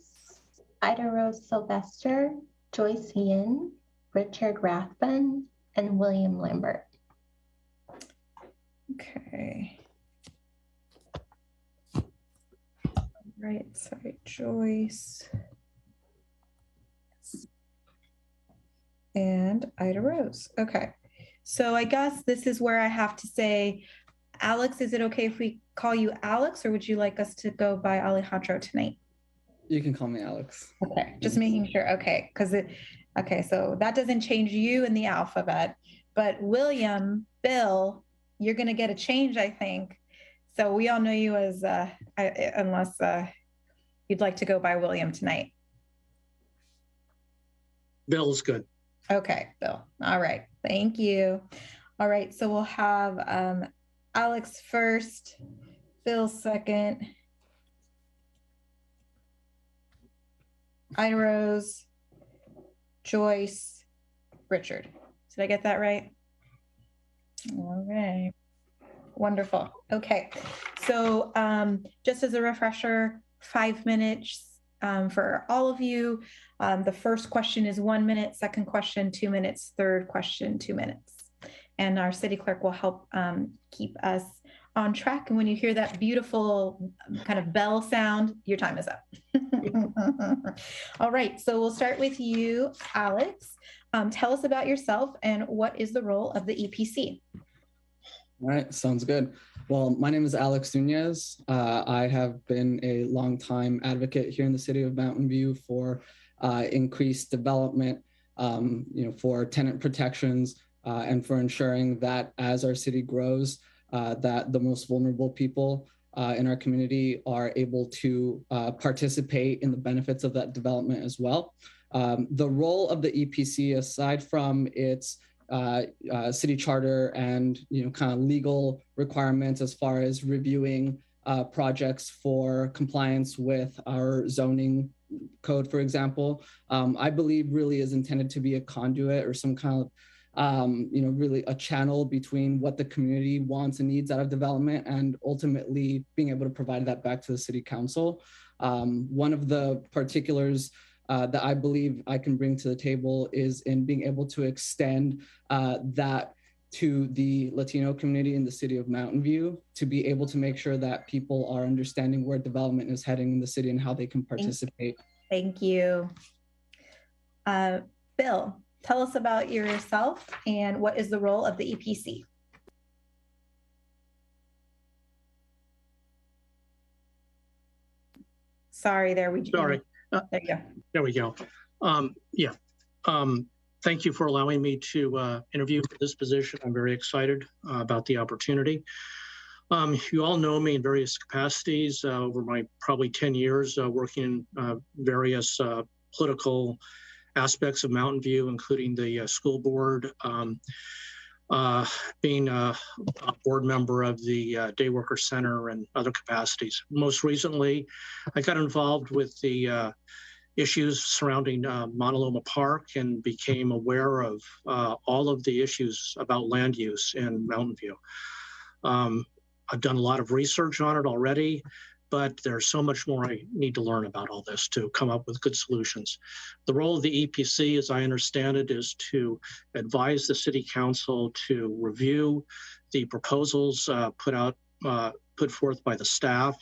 Ida Rose Sylvester, Joyce Yin, Richard Raffan, and William Lambert. Okay. All right, sorry, Joyce. And Ida Rose. Okay. So I guess this is where I have to say, Alex, is it okay if we call you Alex, or would you like us to go by Alejandro tonight? You can call me Alex. Okay, just making sure. Okay, okay, so that doesn't change you in the alphabet, but William, Bill, you're gonna get a change, I think. So we all know you as, unless you'd like to go by William tonight. Bill's good. Okay, Bill. All right, thank you. All right, so we'll have Alex first, Bill second, Ida Rose, Joyce, Richard. Did I get that right? All right. Wonderful. Okay. So just as a refresher, 5 minutes for all of you. The first question is 1 minute, second question, 2 minutes, third question, 2 minutes. And our city clerk will help keep us on track. And when you hear that beautiful kind of bell sound, your time is up. All right. So we'll start with you, Alex. Tell us about yourself and what is the role of the EPC? All right, sounds good. Well, my name is Alex Nunez. I have been a longtime advocate here in the city of Mountain View for increased development, for tenant protections, and for ensuring that as our city grows, that the most vulnerable people in our community are able to participate in the benefits of that development as well. The role of the EPC, aside from its city charter and kind of legal requirements as far as reviewing projects for compliance with our zoning code, for example, I believe really is intended to be a conduit or some kind of really a channel between what the community wants and needs out of development and ultimately being able to provide that back to the city council. One of the particulars that I believe I can bring to the table is in being able to extend that to the Latino community in the city of Mountain View, to be able to make sure that people are understanding where development is heading in the city and how they can participate. Thank you. Bill, tell us about yourself and what is the role of the EPC? Sorry, there we go. Sorry. There you go. There we go. Thank you for allowing me to interview for this position. I'm very excited about the opportunity. You all know me in various capacities over my probably 10 years working in various political aspects of Mountain View, including the school board, being a board member of the Day Worker Center and other capacities. Most recently, I got involved with the issues surrounding Mauna Loma Park and became aware of all of the issues about land use in Mountain View. I've done a lot of research on it already, but there's so much more I need to learn about all this to come up with good solutions. The role of the EPC, as I understand it, is to advise the City Council to review the proposals put forth by the staff,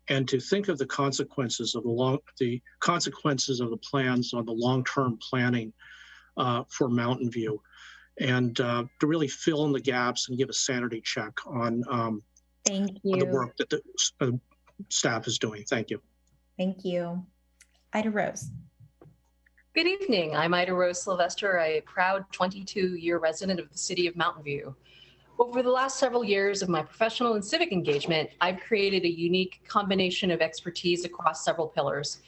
and to think of the consequences of the plans on the long-term planning for Mountain View, and to really fill in the gaps and give a sanity check on the work that the staff is doing. Thank you. Thank you. Ida Rose. Good evening. I'm Ida Rose Sylvester, a proud 22-year resident of the city of Mountain View. Over the last several years of my professional and civic engagement, I've created a unique combination of expertise across several pillars,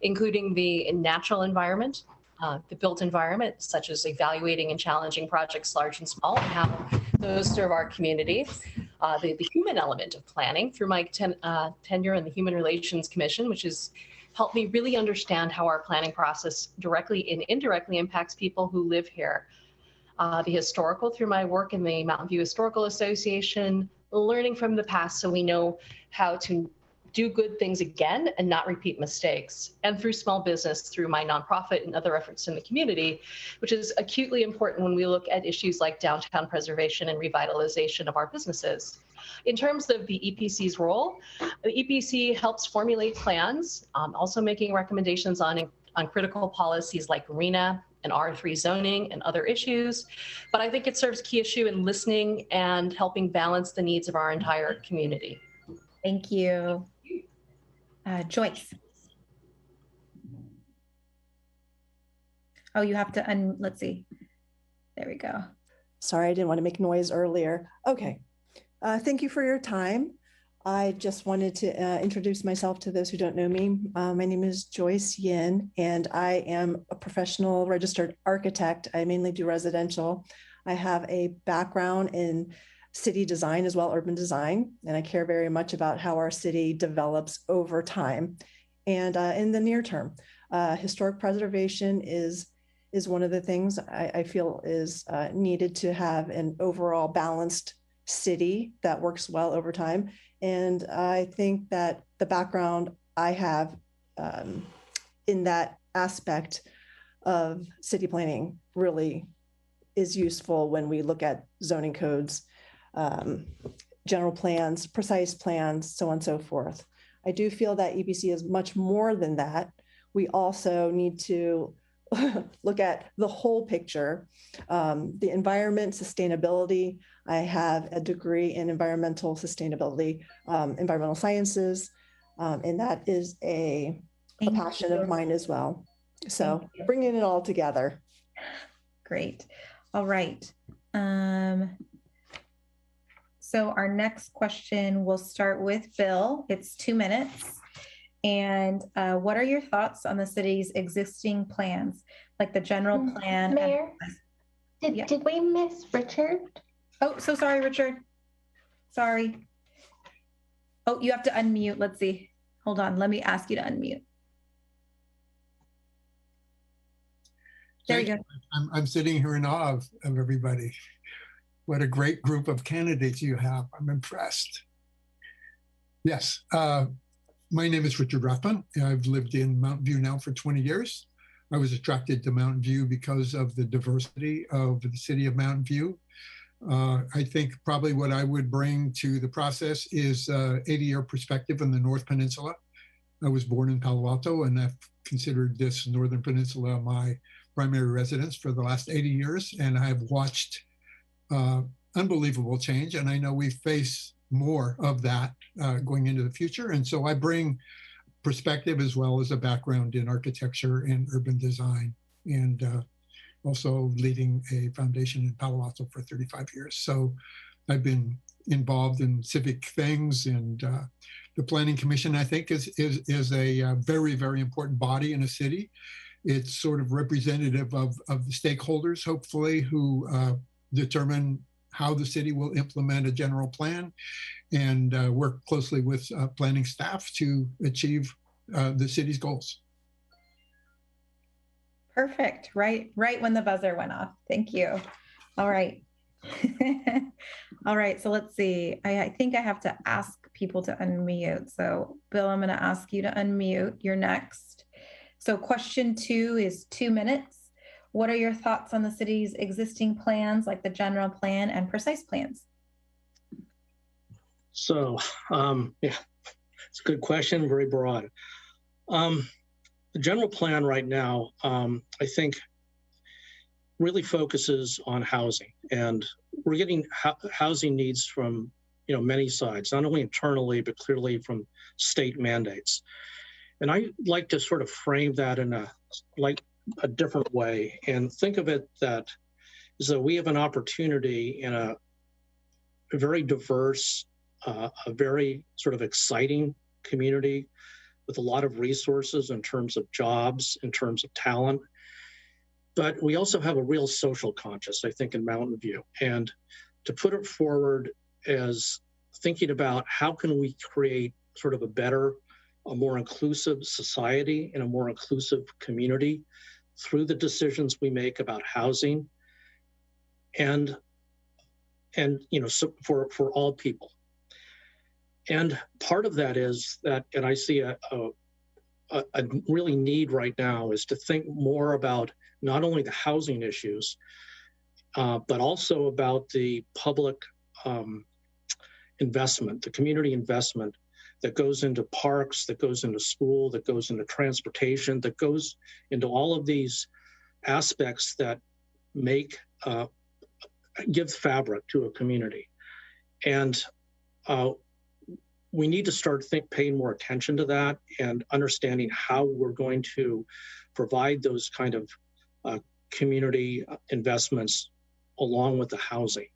including the natural environment, the built environment, such as evaluating and challenging projects large and small, and how those serve our community, the human element of planning through my tenure in the Human Relations Commission, which has helped me really understand how our planning process directly and indirectly impacts people who live here. The historical through my work in the Mountain View Historical Association, learning from the past so we know how to do good things again and not repeat mistakes. And through small business, through my nonprofit and other efforts in the community, which is acutely important when we look at issues like downtown preservation and revitalization of our businesses. In terms of the EPC's role, the EPC helps formulate plans, also making recommendations on critical policies like RENA and R3 zoning and other issues. But I think it serves key issue in listening and helping balance the needs of our entire community. Thank you. Joyce. Oh, you have to, let's see. There we go. Sorry, I didn't want to make noise earlier. Okay. Thank you for your time. I just wanted to introduce myself to those who don't know me. My name is Joyce Yin, and I am a professional registered architect. I mainly do residential. I have a background in city design as well, urban design, and I care very much about how our city develops over time. And in the near term, historic preservation is is one of the things I feel is needed to have an overall balanced city that works well over time. And I think that the background I have in that aspect of city planning really is useful when we look at zoning codes, general plans, precise plans, so on and so forth. I do feel that EPC is much more than that. We also need to look at the whole picture, the environment, sustainability. I have a degree in environmental sustainability, environmental sciences, and that is a passion of mine as well. So bringing it all together. Great. All right. So our next question will start with Bill. It's 2 minutes. And what are your thoughts on the city's existing plans, like the general plan? Mayor, did we miss Richard? Oh, so sorry, Richard. Sorry. Oh, you have to unmute. Let's see. Hold on. Let me ask you to unmute. There you go. I'm sitting here in awe of everybody. What a great group of candidates you have. I'm impressed. Yes, my name is Richard Raffan. I've lived in Mountain View now for 20 years. I was attracted to Mountain View because of the diversity of the city of Mountain View. I think probably what I would bring to the process is 80-year perspective in the North Peninsula. I was born in Palo Alto, and I've considered this Northern Peninsula my primary residence for the last 80 years, and I've watched unbelievable change, and I know we face more of that going into the future. And so I bring perspective as well as a background in architecture and urban design, and also leading a foundation in Palo Alto for 35 years. So I've been involved in civic things, and the Planning Commission, I think, is a very, very important body in a city. It's sort of representative of the stakeholders, hopefully, who determine how the city will implement a general plan, and work closely with planning staff to achieve the city's goals. Perfect. Right when the buzzer went off. Thank you. All right. All right. So let's see. I think I have to ask people to unmute. So Bill, I'm going to ask you to unmute. You're next. So question 2 is 2 minutes. What are your thoughts on the city's existing plans, like the general plan and precise plans? So, yeah, it's a good question, very broad. The general plan right now, I think, really focuses on housing, and we're getting housing needs from many sides, not only internally but clearly from state mandates. And I like to sort of frame that in a different way, and think of it that is that we have an opportunity in a very diverse, a very sort of exciting community with a lot of resources in terms of jobs, in terms of talent. But we also have a real social conscience, I think, in Mountain View. And to put it forward as thinking about how can we create sort of a more inclusive society and a more inclusive community through the decisions we make about housing and so for all people. And part of that is that, and I see a really need right now, is to think more about not only the housing issues, but also about the public investment, the community investment that goes into parks, that goes into school, that goes into transportation, that goes into all of these aspects that give fabric to a community. And we need to start paying more attention to that and understanding how we're going to provide those kind of community investments along with the housing.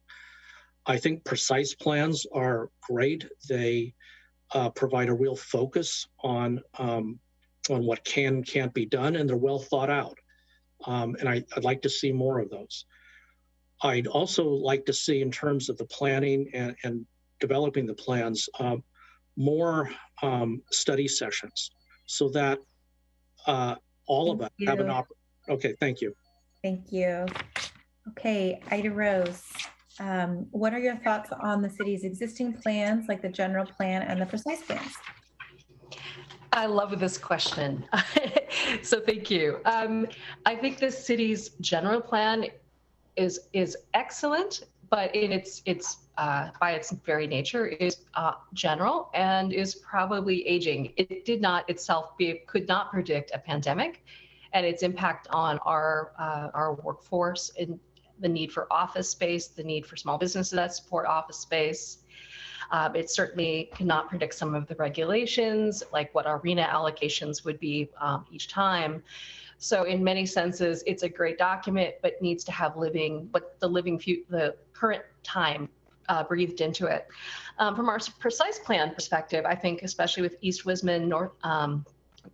I think precise plans are great. They provide a real focus on what can and can't be done, and they're well thought out. And I'd like to see more of those. I'd also like to see, in terms of the planning and developing the plans, more study sessions so that all of us have an opportunity. Okay, thank you. Thank you. Okay, Ida Rose, what are your thoughts on the city's existing plans, like the general plan and the precise plans? I love this question. So thank you. I think the city's general plan is excellent, but in its by its very nature is general and is probably aging. It did not itself could not predict a pandemic and its impact on our workforce and the need for office space, the need for small businesses that support office space. It certainly cannot predict some of the regulations, like what our RENA allocations would be each time. So in many senses, it's a great document, but needs to have the current time breathed into it. From our precise plan perspective, I think especially with East Wisman, North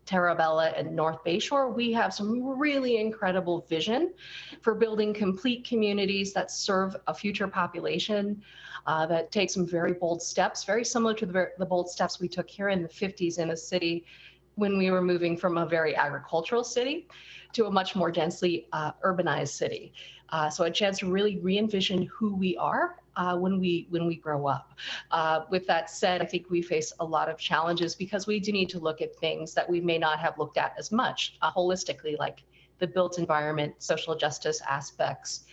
Terabella, and North Bayshore, we have some really incredible vision for building complete communities that serve a future population that take some very bold steps, very similar to the bold steps we took here in the 50s in a city when we were moving from a very agricultural city to a much more densely urbanized city. So a chance to really re-envision who we are when we grow up. With that said, I think we face a lot of challenges because we do need to look at things that we may not have looked at as much holistically, like the built environment, social justice aspects,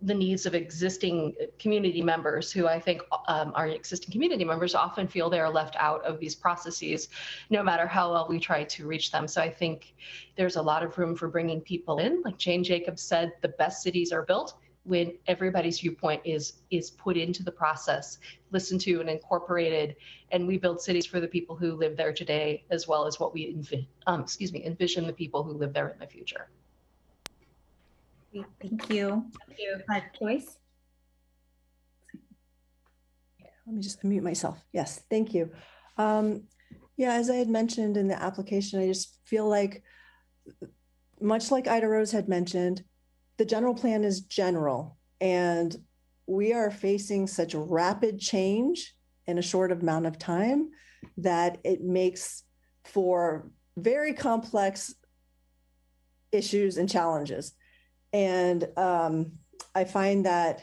the needs of existing community members who I think our existing community members often feel they are left out of these processes, no matter how well we try to reach them. So I think there's a lot of room for bringing people in. Like Jane Jacobs said, the best cities are built when everybody's viewpoint is put into the process, listened to and incorporated, and we build cities for the people who live there today, as well as what we envision the people who live there in the future. Thank you. Joyce? Let me just unmute myself. Yes, thank you. Yeah, as I had mentioned in the application, I just feel like, much like Ida Rose had mentioned, the general plan is general, and we are facing such rapid change in a short amount of time that it makes for very complex issues and challenges. And I find that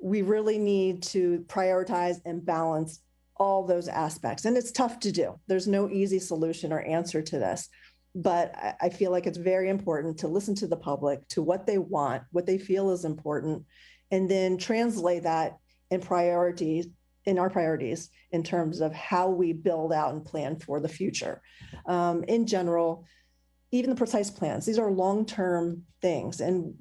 we really need to prioritize and balance all those aspects. And it's tough to do. There's no easy solution or answer to this. But I feel like it's very important to listen to the public, to what they want, what they feel is important, and then translate that in our priorities in terms of how we build out and plan for the future. In general, even the precise plans, these are long-term things. And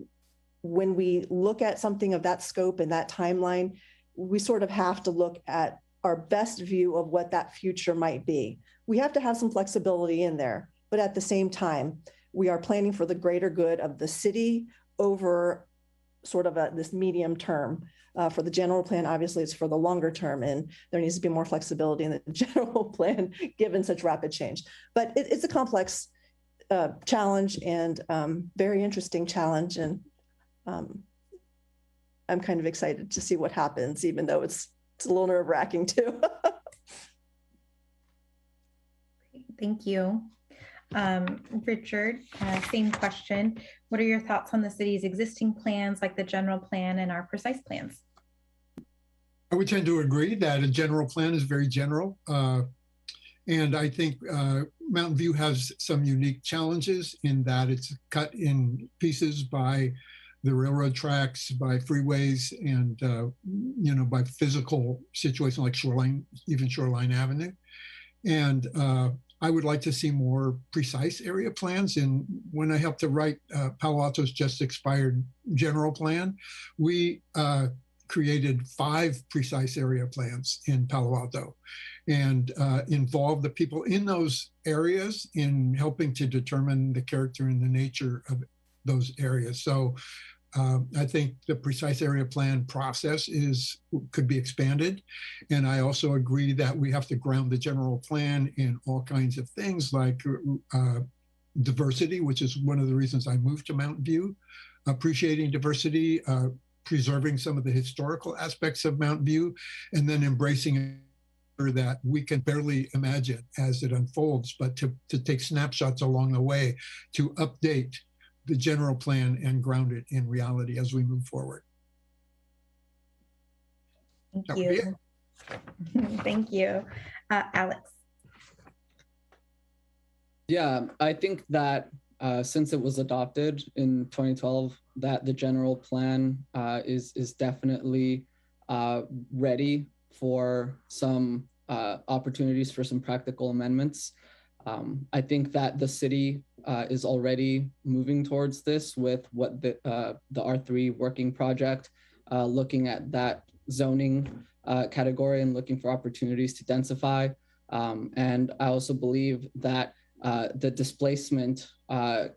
when we look at something of that scope and that timeline, we sort of have to look at our best view of what that future might be. We have to have some flexibility in there, but at the same time, we are planning for the greater good of the city over sort of this medium term. For the general plan, obviously, it's for the longer term, and there needs to be more flexibility in the general plan given such rapid change. But it's a complex challenge and very interesting challenge, and I'm kind of excited to see what happens, even though it's a little nerve-wracking too. Thank you. Richard, same question. What are your thoughts on the city's existing plans, like the general plan and our precise plans? I would tend to agree that a general plan is very general. And I think Mountain View has some unique challenges in that it's cut in pieces by the railroad tracks, by freeways, and by physical situations like Shoreline Avenue. And I would like to see more precise area plans. And when I helped to write Palo Alto's just expired general plan, we created 5 precise area plans in Palo Alto and involved the people in those areas in helping to determine the character and the nature of those areas. So I think the precise area plan process could be expanded. And I also agree that we have to ground the general plan in all kinds of things like diversity, which is one of the reasons I moved to Mountain View, appreciating diversity, preserving some of the historical aspects of Mountain View, and then embracing that we can barely imagine as it unfolds, but to take snapshots along the way to update the general plan and ground it in reality as we move forward. Thank you. Thank you. Alex. Yeah, I think that since it was adopted in 2012, that the general plan is definitely ready for some opportunities for some practical amendments. I think that the city is already moving towards this with what the R3 working project, looking at that zoning category and looking for opportunities to densify. And I also believe that the displacement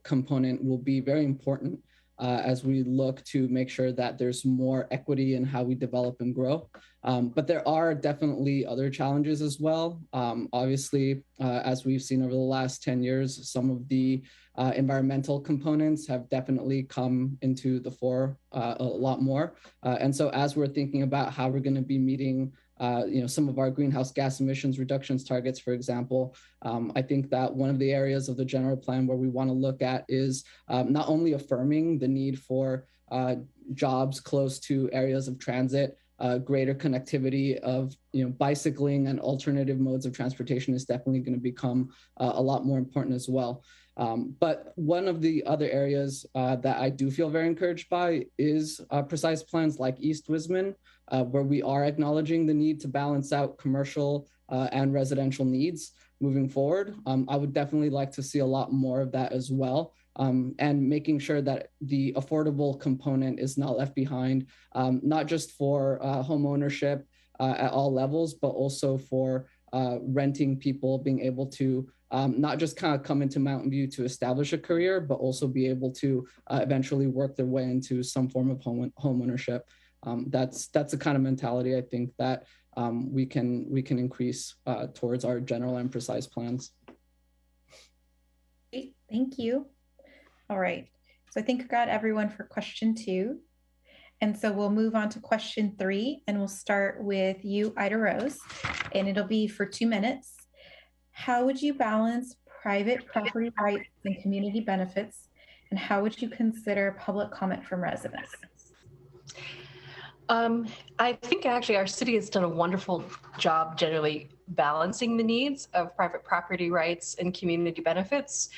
component will be very important as we look to make sure that there's more equity in how we develop and grow. But there are definitely other challenges as well. Obviously, as we've seen over the last 10 years, some of the environmental components have definitely come into the fore a lot more. And so as we're thinking about how we're going to be meeting some of our greenhouse gas emissions reductions targets, for example, I think that one of the areas of the general plan where we want to look at is not only affirming the need for jobs close to areas of transit, greater connectivity of bicycling and alternative modes of transportation is definitely going to become a lot more important as well. But one of the other areas that I do feel very encouraged by is precise plans like East Wisman, where we are acknowledging the need to balance out commercial and residential needs moving forward. I would definitely like to see a lot more of that as well. And making sure that the affordable component is not left behind, not just for home ownership at all levels, but also for renting people being able to not just kind of come into Mountain View to establish a career, but also be able to eventually work their way into some form of home ownership. That's the kind of mentality I think that we can increase towards our general and precise plans. Great, thank you. All right, so I think we got everyone for question 2. And so we'll move on to question 3, and we'll start with you, Ida Rose, and it'll be for 2 minutes. How would you balance private property rights and community benefits? And how would you consider public comment from residents? I think actually our city has done a wonderful job generally balancing the needs of private property rights and community benefits.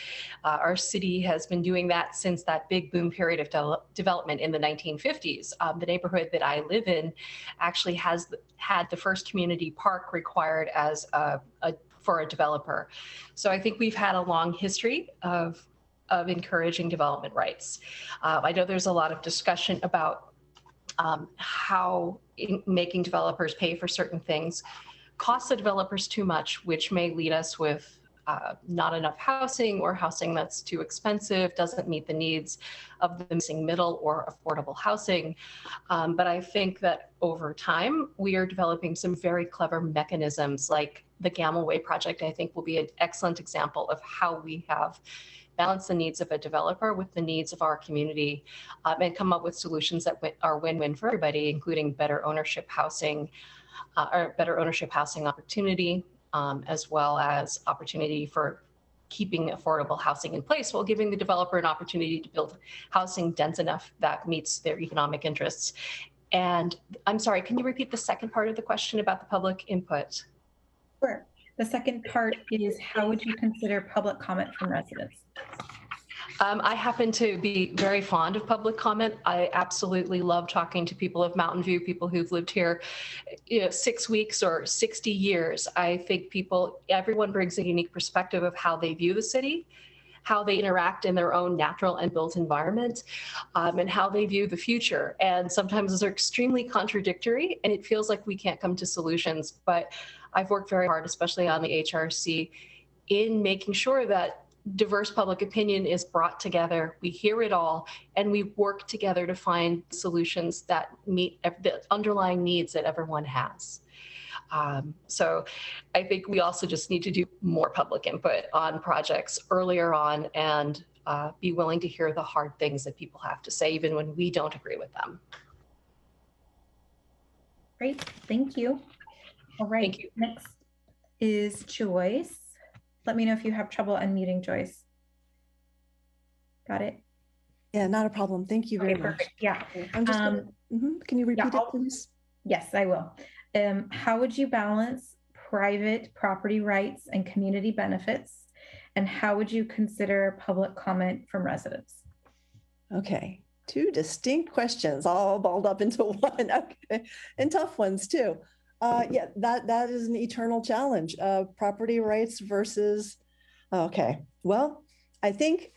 Our city has been doing that since that big boom period of development in the 1950s. The neighborhood that I live in actually has had the first community park required as for a developer. So I think we've had a long history of encouraging development rights. I know there's a lot of discussion about how making developers pay for certain things costs the developers too much, which may lead us with not enough housing or housing that's too expensive, doesn't meet the needs of the missing middle or affordable housing. But I think that over time, we are developing some very clever mechanisms like the Gamma Way project, I think will be an excellent example of how we have balance the needs of a developer with the needs of our community and come up with solutions that are win-win for everybody, including better ownership housing or better ownership housing opportunity, as well as opportunity for keeping affordable housing in place while giving the developer an opportunity to build housing dense enough that meets their economic interests. And I'm sorry, can you repeat the second part of the question about the public input? Sure. The second part is how would you consider public comment from residents? I happen to be very fond of public comment. I absolutely love talking to people of Mountain View, people who've lived here 6 weeks or 60 years. I think everyone brings a unique perspective of how they view the city, how they interact in their own natural and built environment, and how they view the future. And sometimes those are extremely contradictory, and it feels like we can't come to solutions. But I've worked very hard, especially on the HRC, in making sure that diverse public opinion is brought together. We hear it all, and we work together to find solutions that meet the underlying needs that everyone has. So I think we also just need to do more public input on projects earlier on and be willing to hear the hard things that people have to say, even when we don't agree with them. Great, thank you. All right. Thank you. Next is Joyce. Let me know if you have trouble unmuting, Joyce. Got it? Yeah, not a problem. Thank you very much. Perfect. Yeah. I'm just can you repeat it, please? Yes, I will. How would you balance private property rights and community benefits? And how would you consider public comment from residents? Okay, two distinct questions all balled up into one. Okay, and tough ones too. Yeah, that is an eternal challenge. Property rights versus, okay. Well, I think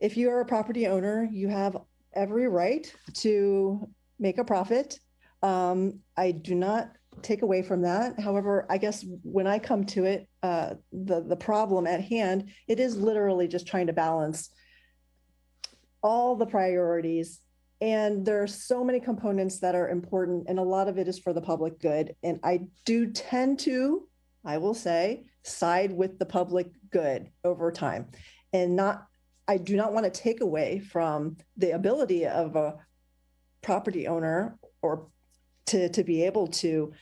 if you are a property owner, you have every right to make a profit. I do not take away from that. However, I guess when I come to it, the problem at hand, it is literally just trying to balance all the priorities. And there are so many components that are important, and a lot of it is for the public good. And I do tend to, I will say, side with the public good over time, and I do not want to take away from the ability of a property owner or to be able to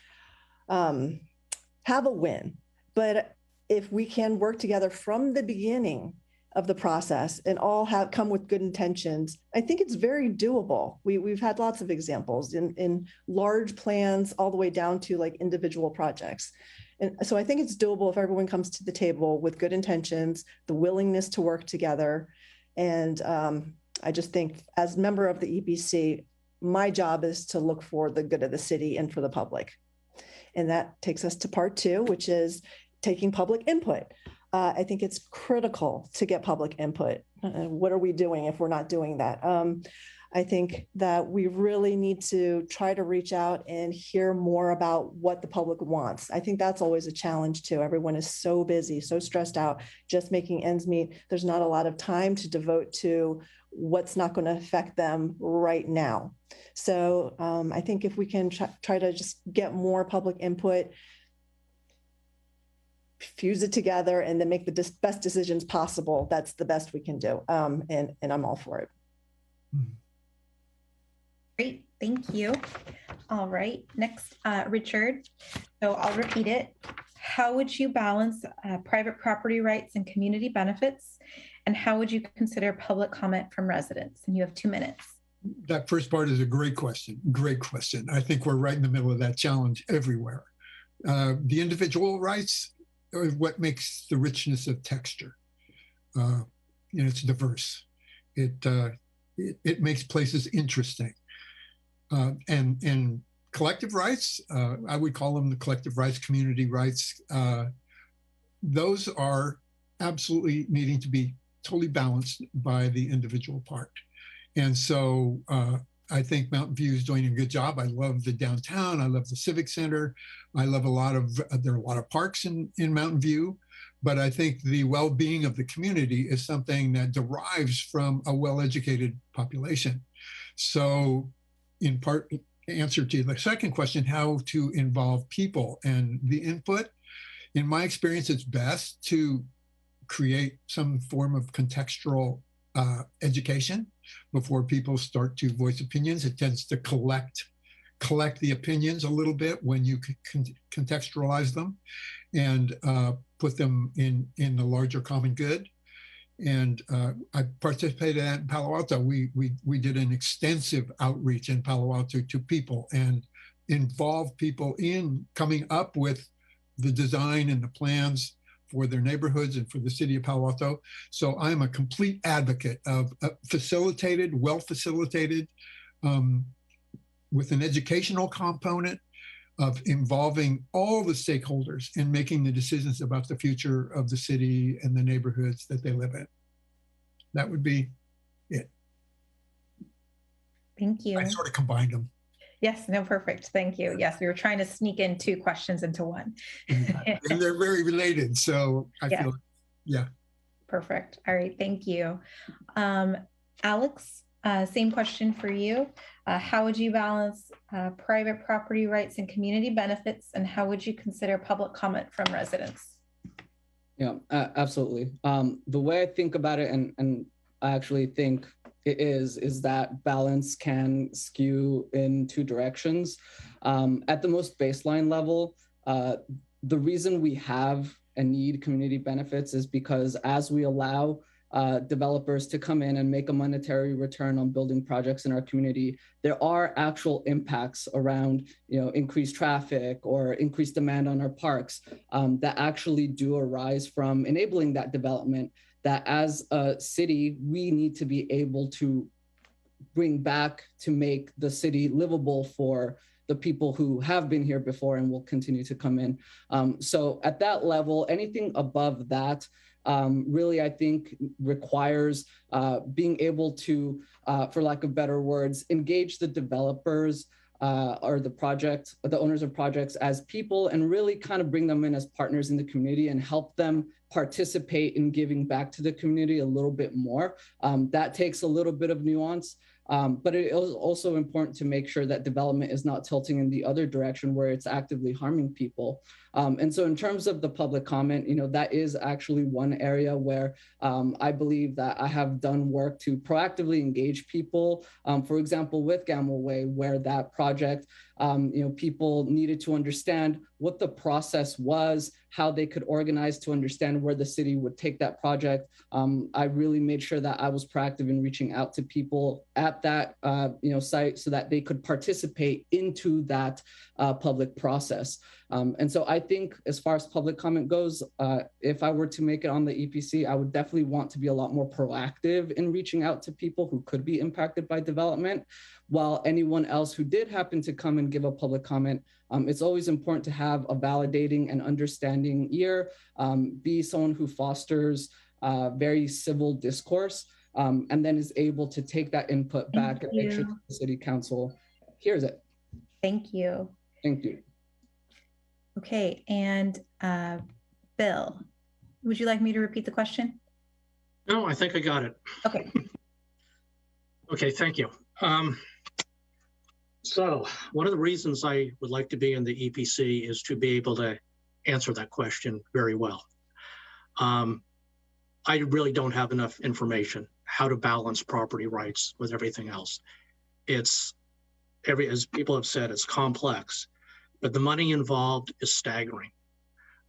have a win. But if we can work together from the beginning of the process and all come with good intentions, I think it's very doable. We've had lots of examples in large plans all the way down to like individual projects. And so I think it's doable if everyone comes to the table with good intentions, the willingness to work together. And I just think as a member of the EPC, my job is to look for the good of the city and for the public. And that takes us to part two, which is taking public input. I think it's critical to get public input. What are we doing if we're not doing that? I think that we really need to try to reach out and hear more about what the public wants. I think that's always a challenge too. Everyone is so busy, so stressed out, just making ends meet. There's not a lot of time to devote to what's not going to affect them right now. So I think if we can try to just get more public input, fuse it together, and then make the best decisions possible, that's the best we can do. And I'm all for it. Great, thank you. All right, next, Richard. So I'll repeat it. How would you balance private property rights and community benefits? And how would you consider public comment from residents? And you have 2 minutes. That first part is a great question. Great question. I think we're right in the middle of that challenge everywhere. The individual rights are what makes the richness of texture. It's diverse. It makes places interesting. And collective rights, I would call them the collective rights, community rights. Those are absolutely needing to be totally balanced by the individual part. And so I think Mountain View is doing a good job. I love the downtown. I love the Civic Center. I love there are a lot of parks in Mountain View, but I think the well-being of the community is something that derives from a well-educated population. So in part, answer to the second question, how to involve people and the input. In my experience, it's best to create some form of contextual education before people start to voice opinions. It tends to collect the opinions a little bit when you contextualize them and put them in the larger common good. And I participated in Palo Alto. We did an extensive outreach in Palo Alto to people and involved people in coming up with the design and the plans for their neighborhoods and for the city of Palo Alto. So I'm a complete advocate of facilitated, well-facilitated, with an educational component of involving all the stakeholders in making the decisions about the future of the city and the neighborhoods that they live in. That would be it. Thank you. I sort of combined them. Yes, no, perfect. Thank you. Yes, we were trying to sneak in 2 questions into one. And they're very related. So I feel, yeah. Perfect. All right, thank you. Alex, same question for you. How would you balance private property rights and community benefits, and how would you consider public comment from residents? Yeah, absolutely. The way I think about it, and I actually think it is that balance can skew in 2 directions. At the most baseline level, The reason we have and need community benefits is because as we allow developers to come in and make a monetary return on building projects in our community, there are actual impacts around, increased traffic or increased demand on our parks that actually do arise from enabling that development, that as a city, we need to be able to bring back to make the city livable for the people who have been here before and will continue to come in. So at that level, anything above that really, I think, requires being able to, for lack of better words, engage the developers or the owners of projects as people and really kind of bring them in as partners in the community and help them participate in giving back to the community a little bit more. That takes a little bit of nuance. But it is also important to make sure that development is not tilting in the other direction where it's actively harming people. And so in terms of the public comment, that is actually one area where I believe that I have done work to proactively engage people. For example, with Gamble Way, where that project, people needed to understand what the process was, how they could organize to understand where the city would take that project. I really made sure that I was proactive in reaching out to people at that site so that they could participate into that public process. And so I think as far as public comment goes, if I were to make it on the EPC, I would definitely want to be a lot more proactive in reaching out to people who could be impacted by development. While anyone else who did happen to come and give a public comment, it's always important to have a validating and understanding ear, be someone who fosters very civil discourse, and then is able to take that input back and make sure the city council hears it. Thank you. Thank you. Okay, and Bill, would you like me to repeat the question? No, I think I got it. Okay. Okay, thank you. So one of the reasons I would like to be in the EPC is to be able to answer that question very well. I really don't have enough information how to balance property rights with everything else. As people have said, it's complex, but the money involved is staggering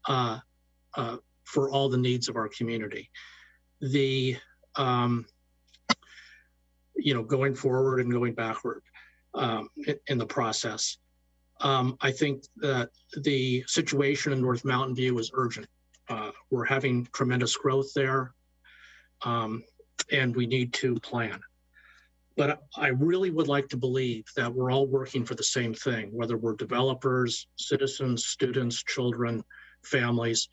for all the needs of our community. Going forward and going backward in the process. I think that the situation in North Mountain View is urgent. We're having tremendous growth there, and we need to plan. But I really would like to believe that we're all working for the same thing, whether we're developers, citizens, students, children, families.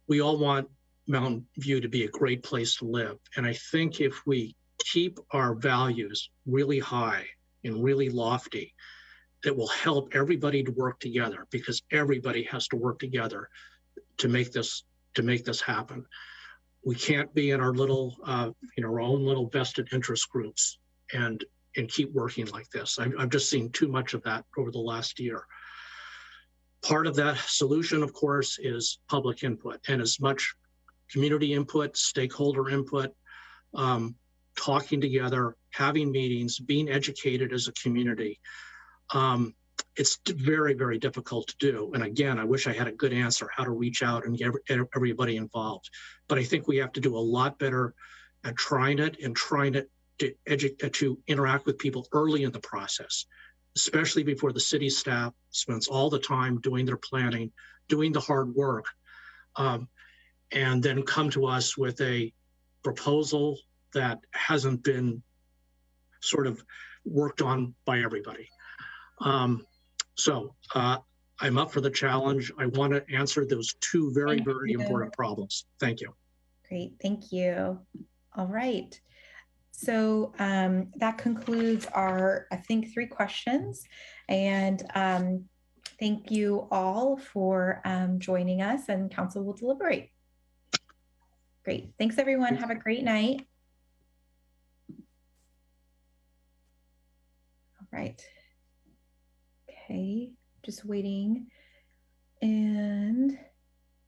We all want Mountain View to be a great place to live. And I think if we keep our values really high and really lofty, it will help everybody to work together, because everybody has to work together to make this happen. We can't be in our little, our own little vested interest groups and keep working like this. I've just seen too much of that over the last year. Part of that solution, of course, is public input, and as much community input, stakeholder input, talking together, having meetings, being educated as a community. It's very, very difficult to do. And again, I wish I had a good answer how to reach out and get everybody involved. But I think we have to do a lot better at trying to interact with people early in the process, especially before the city staff spends all the time doing their planning, doing the hard work, and then come to us with a proposal that hasn't been sort of worked on by everybody. So I'm up for the challenge. I want to answer those two very, very important problems. Thank you. Great, thank you. All right. So that concludes our, I think, 3 questions. And thank you all for joining us, and council will deliberate. Great. Thanks, everyone. Have a great night. All right. Okay, just waiting. And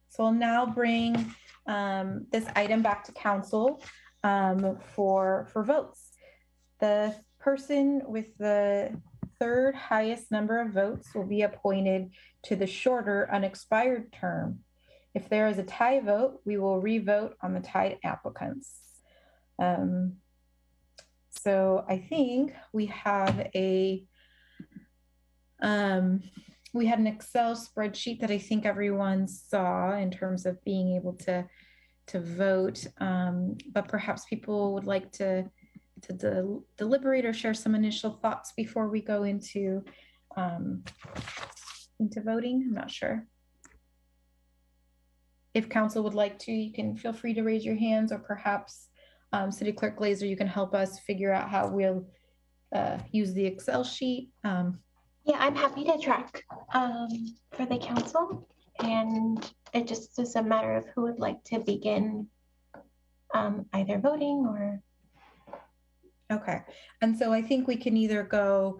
so I'll now bring this item back to council for votes. The person with the third highest number of votes will be appointed to the shorter unexpired term. If there is a tie vote, we will re-vote on the tied applicants. So I think we have we had an Excel spreadsheet that I think everyone saw in terms of being able to vote, but perhaps people would like to deliberate or share some initial thoughts before we go into voting. I'm not sure. If council would like to, you can feel free to raise your hands, or perhaps City Clerk Glazer, you can help us figure out how we'll use the Excel sheet. Yeah, I'm happy to track for the council, and it just is a matter of who would like to begin either voting or. Okay, and so I think we can either go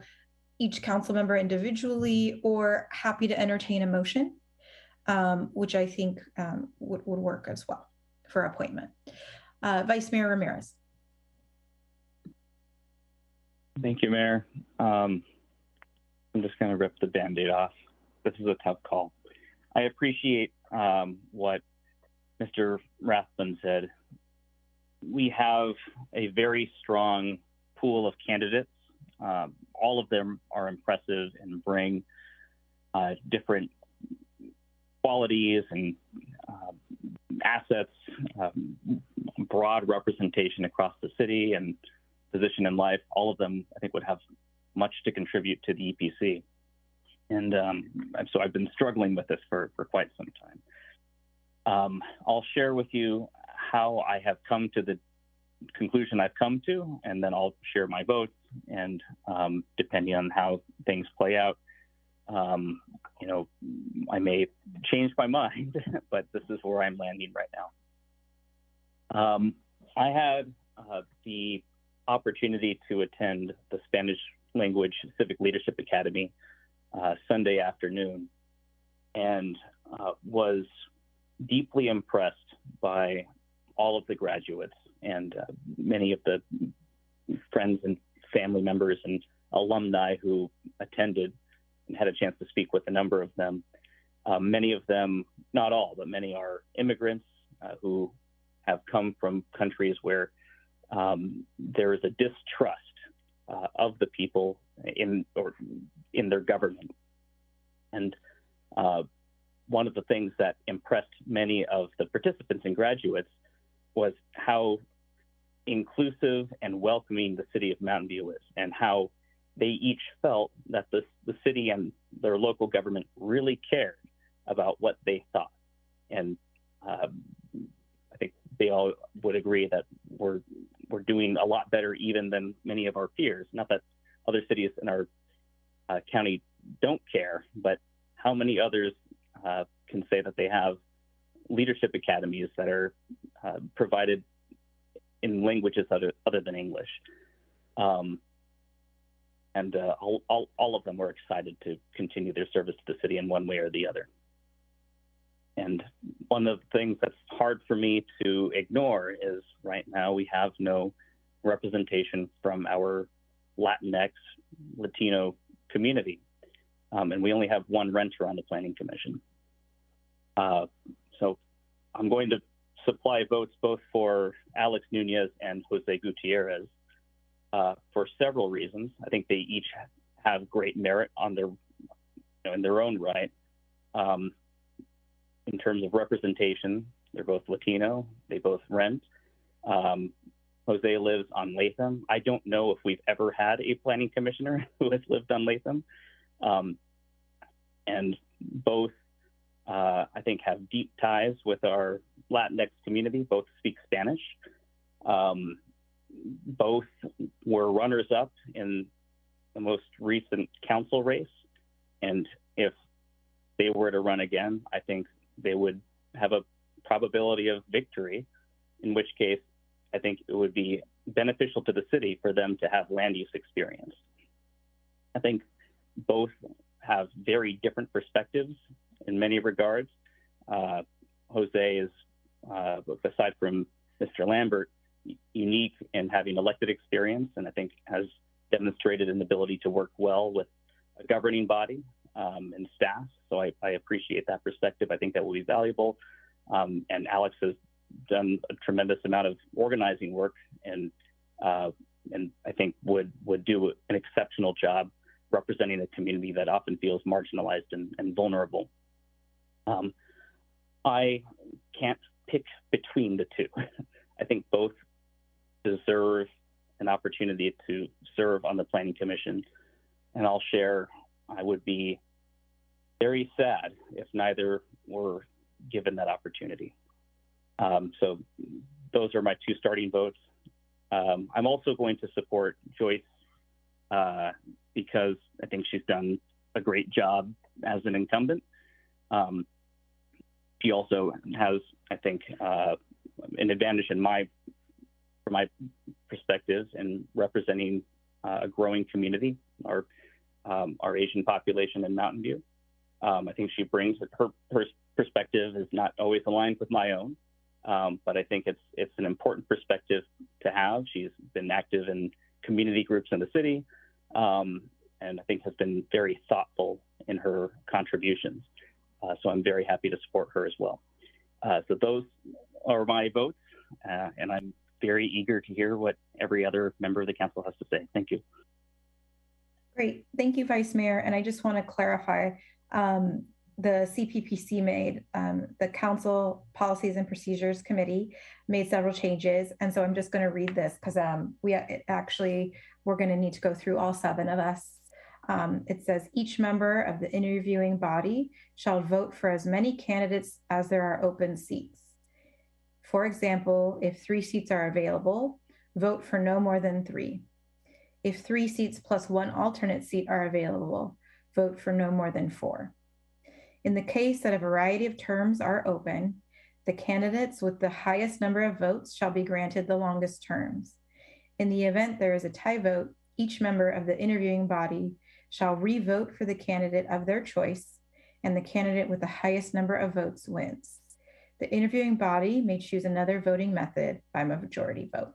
each council member individually, or happy to entertain a motion, which I think would work as well for appointment. Vice Mayor Ramirez. Thank you, Mayor. I'm just going to rip the Band-Aid off. This is a tough call. I appreciate what Mr. Raffan said. We have a very strong pool of candidates. All of them are impressive and bring different qualities and assets, broad representation across the city and position in life. All of them, I think, would have much to contribute to the EPC. And so I've been struggling with this for quite some time. I'll share with you how I have come to the conclusion I've come to, and then I'll share my votes. And depending on how things play out, you know, I may change my mind, but this is where I'm landing right now. I had the opportunity to attend the Spanish Language Civic Leadership Academy Sunday afternoon, and was deeply impressed by all of the graduates and many of the friends and family members and alumni who attended, and had a chance to speak with a number of them. Many of them, not all, but many are immigrants who have come from countries where there is a distrust of the people in their government. And one of the things that impressed many of the participants and graduates was how inclusive and welcoming the city of Mountain View is, and how they each felt that the city and their local government really cared about what they thought. And I think they all would agree that we're doing a lot better even than many of our peers. Not that other cities in our county don't care, but how many others can say that they have leadership academies that are provided in languages other than English? And all of them were excited to continue their service to the city in one way or the other. And one of the things that's hard for me to ignore is right now we have no representation from our Latinx, Latino community. And we only have one renter on the Planning Commission. So I'm going to supply votes both for Alex Nunez and Jose Gutierrez for several reasons. I think they each have great merit on their, in their own right. In terms of representation, they're both Latino, they both rent. Jose lives on Latham. I don't know if we've ever had a planning commissioner who has lived on Latham. And both, I think, have deep ties with our Latinx community. Both speak Spanish. Both were runners-up in the most recent council race. And if they were to run again, I think they would have a probability of victory, in which case I think it would be beneficial to the city for them to have land use experience. I think both have very different perspectives in many regards. Jose is, aside from Mr. Lambert, unique in having elected experience, and I think has demonstrated an ability to work well with a governing body and staff. So I appreciate that perspective. I think that will be valuable. And Alex has done a tremendous amount of organizing work and I think would do an exceptional job representing a community that often feels marginalized and vulnerable. I can't pick between the two. I think both deserve an opportunity to serve on the Planning Commission. And I'll share, I would be very sad if neither were given that opportunity. So those are my two starting votes. I'm also going to support Joyce because I think she's done a great job as an incumbent. She also has, I think, an advantage from my perspective in representing a growing community, our Asian population in Mountain View. I think she brings her perspective is not always aligned with my own, but I think it's an important perspective to have. She's been active in community groups in the city, and I think has been very thoughtful in her contributions. So I'm very happy to support her as well. So those are my votes, and I'm very eager to hear what every other member of the council has to say. Thank you. Great. Thank you, Vice Mayor. And I just want to clarify, the CPPC made, the Council Policies and Procedures Committee made several changes. And so I'm just going to read this because we're going to need to go through all 7 of us. It says each member of the interviewing body shall vote for as many candidates as there are open seats. For example, if 3 seats are available, vote for no more than 3. If 3 seats plus 1 alternate seat are available, vote for no more than 4. In the case that a variety of terms are open, the candidates with the highest number of votes shall be granted the longest terms. In the event there is a tie vote, each member of the interviewing body shall re-vote for the candidate of their choice, and the candidate with the highest number of votes wins. The interviewing body may choose another voting method by majority vote.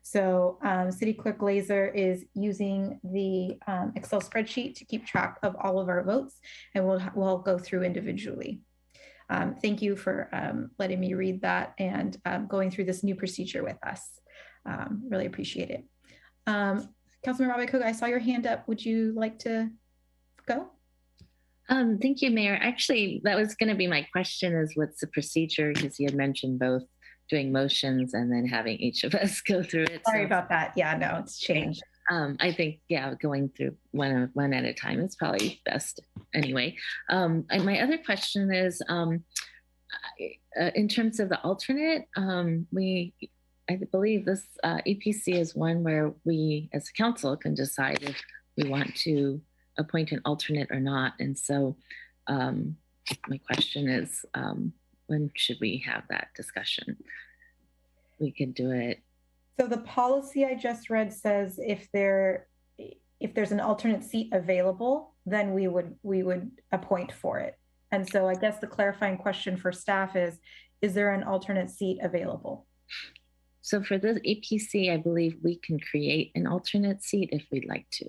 So City Clerk Glazer is using the Excel spreadsheet to keep track of all of our votes, and we'll go through individually. Thank you for letting me read that and going through this new procedure with us. Really appreciate it. Councilmember Abakoga, I saw your hand up. Would you like to go? Thank you, Mayor. Actually, that was going to be my question is what's the procedure? Because you had mentioned both doing motions and then having each of us go through it. Sorry about that. Yeah, no, it's changed. I think, yeah, going through one at a time is probably best anyway. And my other question is, in terms of the alternate, I believe this EPC is one where we as a council can decide if we want to appoint an alternate or not. And so my question is, when should we have that discussion? We could do it. So the policy I just read says if there's an alternate seat available, then we would appoint for it. And so I guess the clarifying question for staff is there an alternate seat available? So for the EPC, I believe we can create an alternate seat if we'd like to.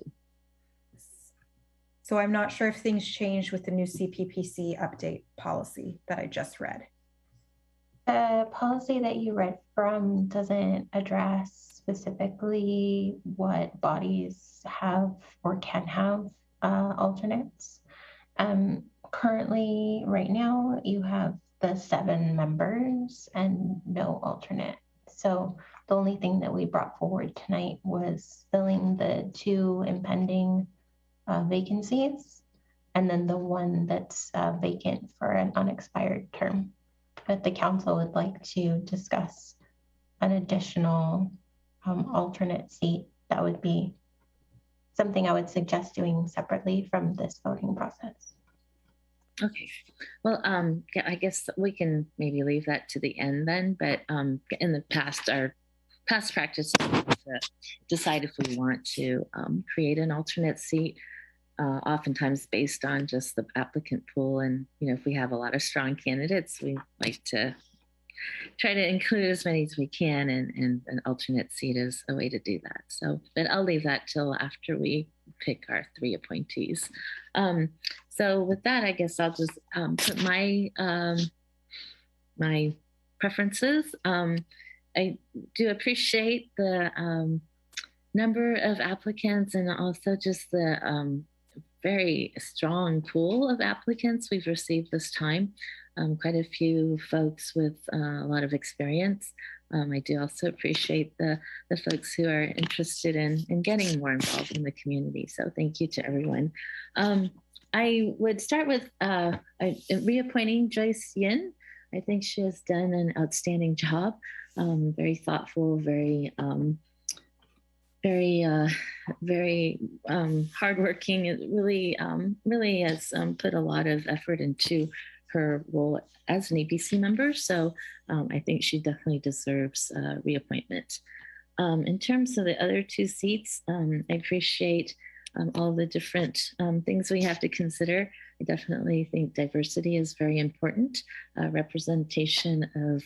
So I'm not sure if things changed with the new CPPC update policy that I just read. The policy that you read from doesn't address specifically what bodies have or can have alternates. Currently, right now, you have the 7 members and no alternate. So the only thing that we brought forward tonight was filling the 2 impending vacancies, and then the one that's vacant for an unexpired term. But the council would like to discuss an additional alternate seat. That would be something I would suggest doing separately from this voting process. Okay, well, yeah, I guess we can maybe leave that to the end then, but in the past, our past practice is to decide if we want to create an alternate seat, oftentimes based on just the applicant pool. And, you know, if we have a lot of strong candidates, we like to try to include as many as we can, and an alternate seat is a way to do that. So, but I'll leave that till after we pick our 3 appointees. So with that, I guess I'll just put my my preferences. I do appreciate the number of applicants, and also just the very strong pool of applicants we've received this time. Quite a few folks with a lot of experience. I do also appreciate the folks who are interested in getting more involved in the community. So thank you to everyone. I would start with reappointing Joyce Yin. I think she has done an outstanding job. Very thoughtful, very hardworking. It really has put a lot of effort into her role as an APC member. So I think she definitely deserves reappointment. In terms of the other 2 seats, I appreciate all the different things we have to consider. I definitely think diversity is very important. Representation of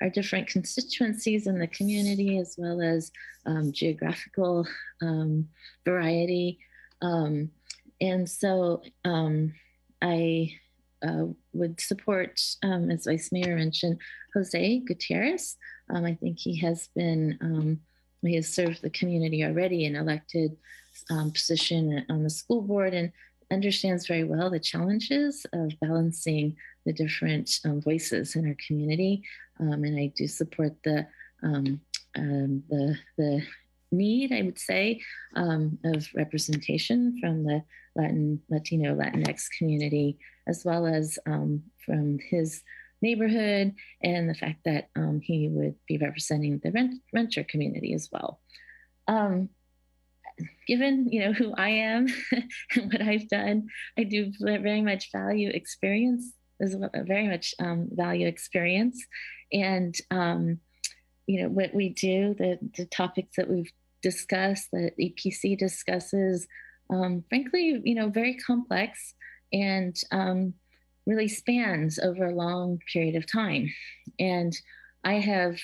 our different constituencies in the community, as well as geographical variety. And so I would support, as Vice Mayor mentioned, Jose Gutierrez. I think he has served the community already in elected position on the school board, and understands very well the challenges of balancing the different voices in our community. And I do support the need, I would say, of representation from the Latino, Latinx community, as well as from his neighborhood, and the fact that he would be representing the renter community as well. Given who I am and what I've done, I do very much value experience, and what we do, the topics that we've discussed, that EPC discusses, frankly, very complex, and really spans over a long period of time. And I have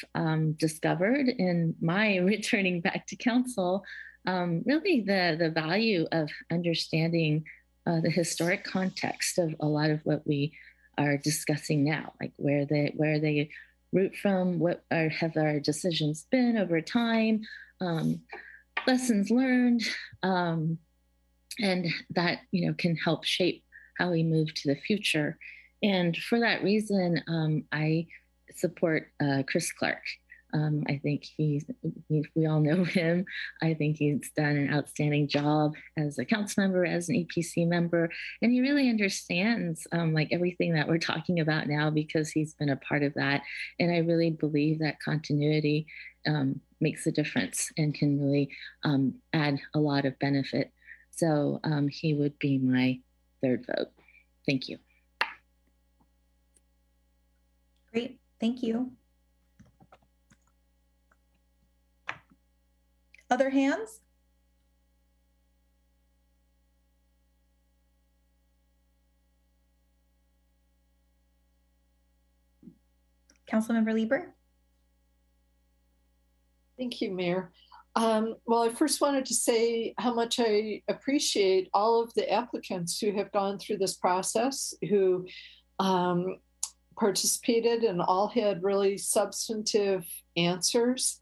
discovered in my returning back to council, really the value of understanding the historic context of a lot of what we are discussing now, like where they root from, what have our decisions been over time, lessons learned, and that can help shape how we move to the future. And for that reason, I support Chris Clark. I think we all know him. I think he's done an outstanding job as a council member, as an EPC member, and he really understands like everything that we're talking about now, because he's been a part of that. And I really believe that continuity makes a difference and can really add a lot of benefit. So he would be my 3rd vote. Thank you. Great, thank you. Other hands? Councilmember Lieber? Thank you, Mayor. Well, I first wanted to say how much I appreciate all of the applicants who have gone through this process, who participated and all had really substantive answers.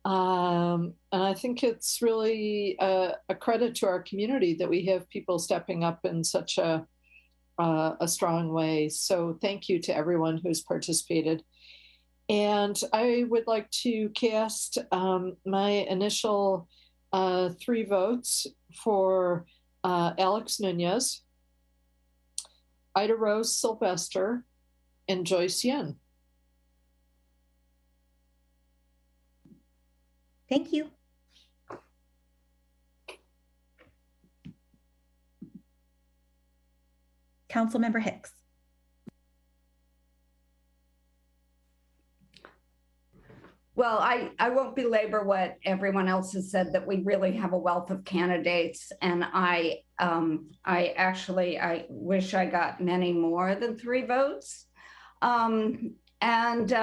And I think it's really a credit to our community that we have people stepping up in such a strong way. So thank you to everyone who's participated. And I would like to cast my initial 3 votes for Alex Nunez, Ida Rose Sylvester, and Joyce Yen. Thank you. Councilmember Hicks. Well, I won't belabor what everyone else has said, that we really have a wealth of candidates. And I wish I got many more than 3 votes. And And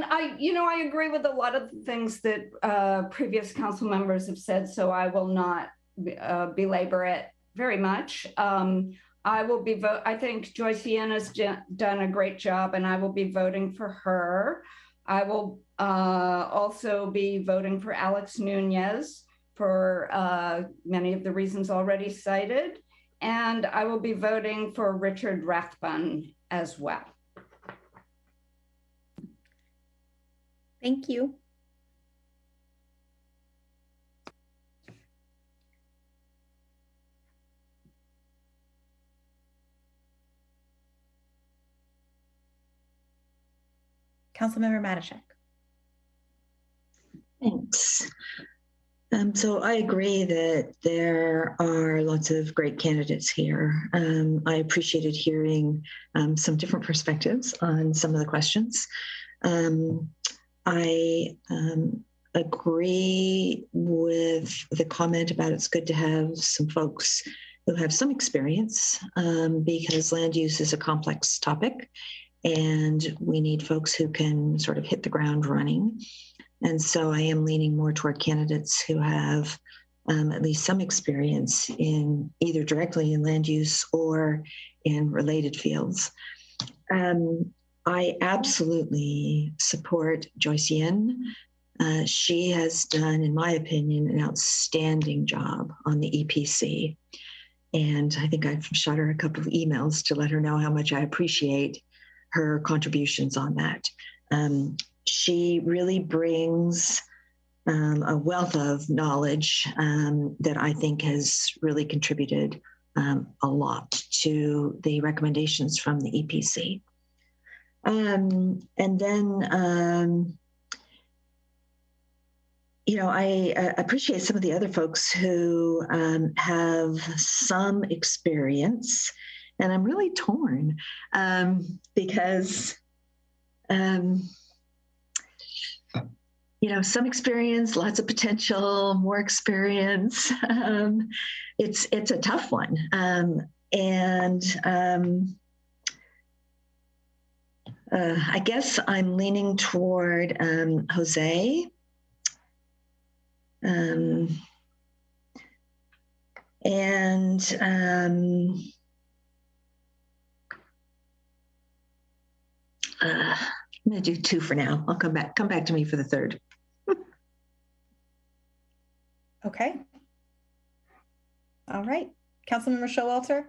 I agree with a lot of the things that previous council members have said, so I will not belabor it very much. I think Joyce Yen has done a great job, and I will be voting for her. I will also be voting for Alex Nunez for many of the reasons already cited. And I will be voting for Richard Rathbun as well. Thank you. Councilmember Matashek. Thanks. So I agree that there are lots of great candidates here. I appreciated hearing some different perspectives on some of the questions. I agree with the comment about it's good to have some folks who have some experience because land use is a complex topic and we need folks who can sort of hit the ground running. And so I am leaning more toward candidates who have at least some experience in either directly in land use or in related fields. I absolutely support Joyce Yen. She has done, in my opinion, an outstanding job on the EPC. And I think I've shot her a couple of emails to let her know how much I appreciate her contributions on that. She really brings a wealth of knowledge that I think has really contributed a lot to the recommendations from the EPC. And then, I appreciate some of the other folks who have some experience, and I'm really torn because some experience, lots of potential, more experience. It's a tough one. I guess I'm leaning toward Jose. I'm going to do two for now. I'll come back to me for the third. Okay. All right. Councilmember Showalter.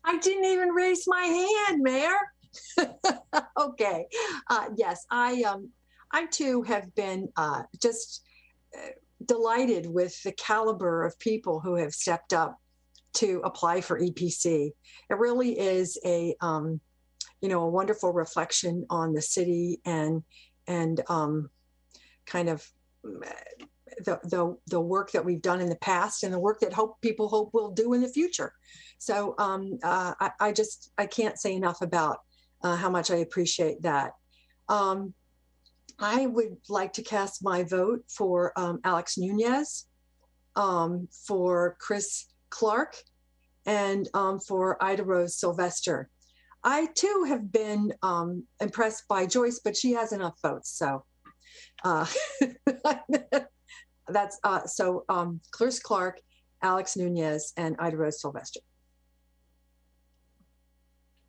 I didn't even raise my hand, Mayor. Okay. Yes, I too have been just delighted with the caliber of people who have stepped up to apply for EPC. It really is a wonderful reflection on the city and kind of the work that we've done in the past and the work that people hope we'll do in the future. So I can't say enough about how much I appreciate that. I would like to cast my vote for Alex Nunez, for Chris Clark, and for Ida Rose Sylvester. I too have been impressed by Joyce, but she has enough votes. So that's Chris Clark, Alex Nunez, and Ida Rose Sylvester.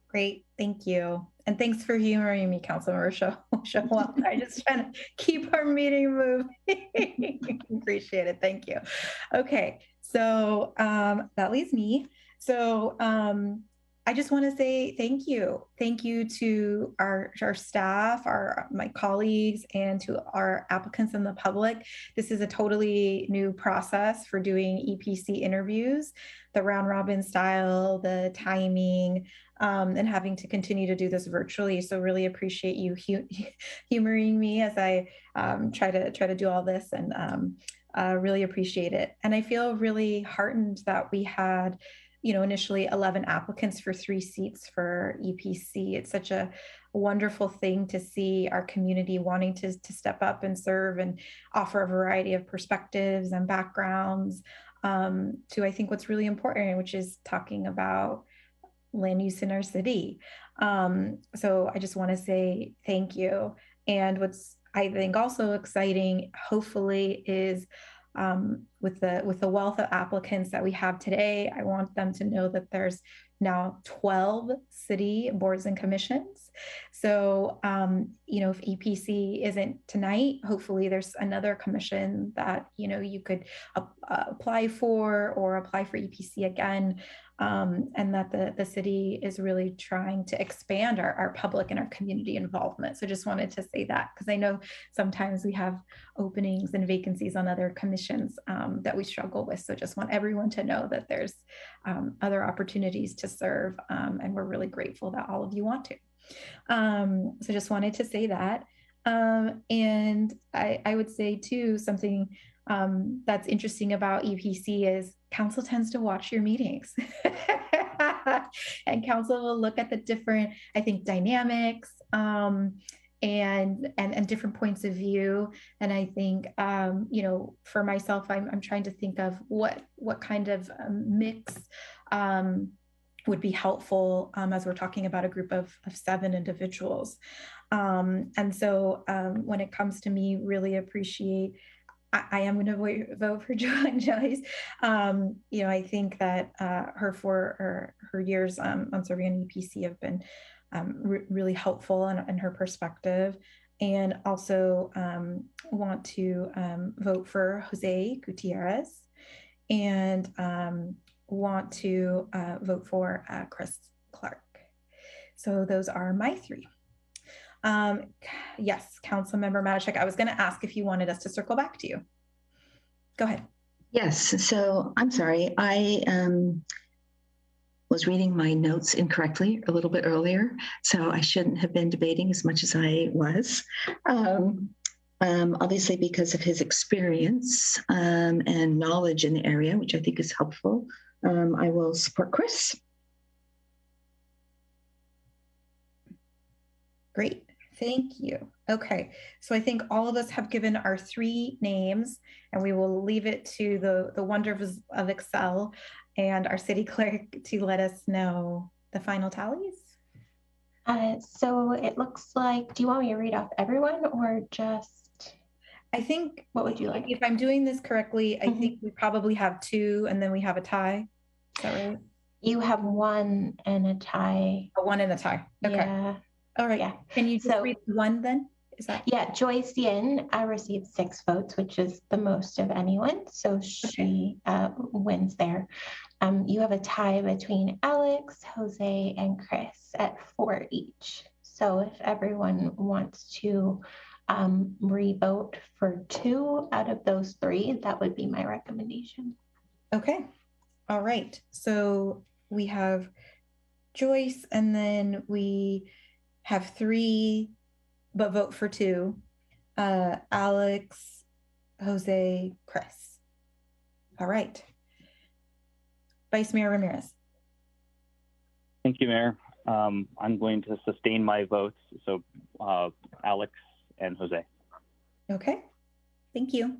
Great, thank you. And thanks for humoring me, Councilmember Showalter. I just trying to keep our meeting moving. Appreciate it, thank you. Okay, so that leaves me. So I just want to say thank you. Thank you to our staff, my colleagues, and to our applicants and the public. This is a totally new process for doing EPC interviews, the round robin style, the timing, and having to continue to do this virtually. So really appreciate you humoring me as I try to do all this, and really appreciate it. And I feel really heartened that we had initially 11 applicants for 3 seats for EPC. It's such a wonderful thing to see our community wanting to step up and serve and offer a variety of perspectives and backgrounds to, I think, what's really important, which is talking about land use in our city. So I just want to say thank you. And what's I think also exciting, hopefully, is with the wealth of applicants that we have today, I want them to know that there's now 12 city boards and commissions. So, if EPC isn't tonight, hopefully there's another commission that, you could apply for EPC again. And that the city is really trying to expand our public and our community involvement. So just wanted to say that, because I know sometimes we have openings and vacancies on other commissions that we struggle with. So just want everyone to know that there's other opportunities to serve, and we're really grateful that all of you want to. So just wanted to say that. And I would say too, something that's interesting about EPC is council tends to watch your meetings. And council will look at the different, I think, dynamics and different points of view. And I think, for myself, I'm trying to think of what kind of mix would be helpful as we're talking about a group of 7 individuals. And so when it comes to me, really appreciate, I am going to vote for Joyce. I think that her years on serving on EPC have been really helpful in her perspective. And also want to vote for Jose Gutierrez, and want to vote for Chris Clark. So those are my 3. Yes, Councilmember Matashek, I was going to ask if you wanted us to circle back to you. Go ahead. Yes, so I'm sorry. I was reading my notes incorrectly a little bit earlier, so I shouldn't have been debating as much as I was. Obviously, because of his experience and knowledge in the area, which I think is helpful, I will support Chris. Great. Thank you. Okay, so I think all of us have given our 3 names, and we will leave it to the wonders of Excel and our city clerk to let us know the final tallies. So it looks like, do you want me to read off everyone or just? I think, what would you like? If I'm doing this correctly, I think we probably have 2 and then we have a tie. Is that right? You have 1 and a tie. 1 and a tie. Okay. Yeah. All right. Yeah. Can you just read 1 then? Is that? Yeah, Joyce Yin received 6 votes, which is the most of anyone. So she wins there. You have a tie between Alex, Jose, and Chris at 4 each. So if everyone wants to re-vote for 2 out of those 3, that would be my recommendation. Okay. All right. So we have Joyce, and then we have 3, but vote for 2. Alex, Jose, Chris. All right. Vice Mayor Ramirez. Thank you, Mayor. I'm going to sustain my votes. So Alex and Jose. Okay. Thank you.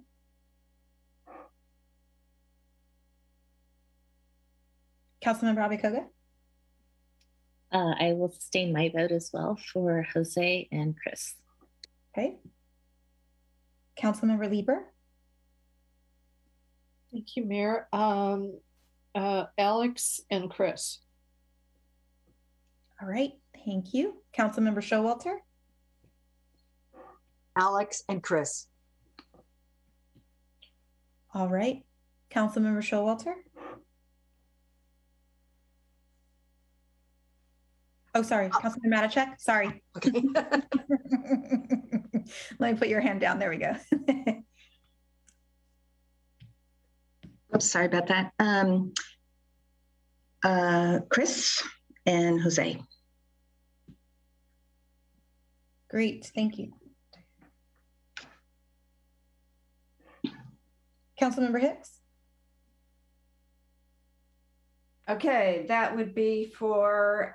Councilmember Abikoga. I will sustain my vote as well for Jose and Chris. Okay. Councilmember Lieber. Thank you, Mayor. Alex and Chris. All right, thank you. Councilmember Showalter. Alex and Chris. All right, Councilmember Showalter. Oh, sorry, Councilmember Matashek. Sorry. Okay. Let me put your hand down. There we go. Oops, sorry about that. Chris and Jose. Great, thank you. Councilmember Hicks. Okay, that would be for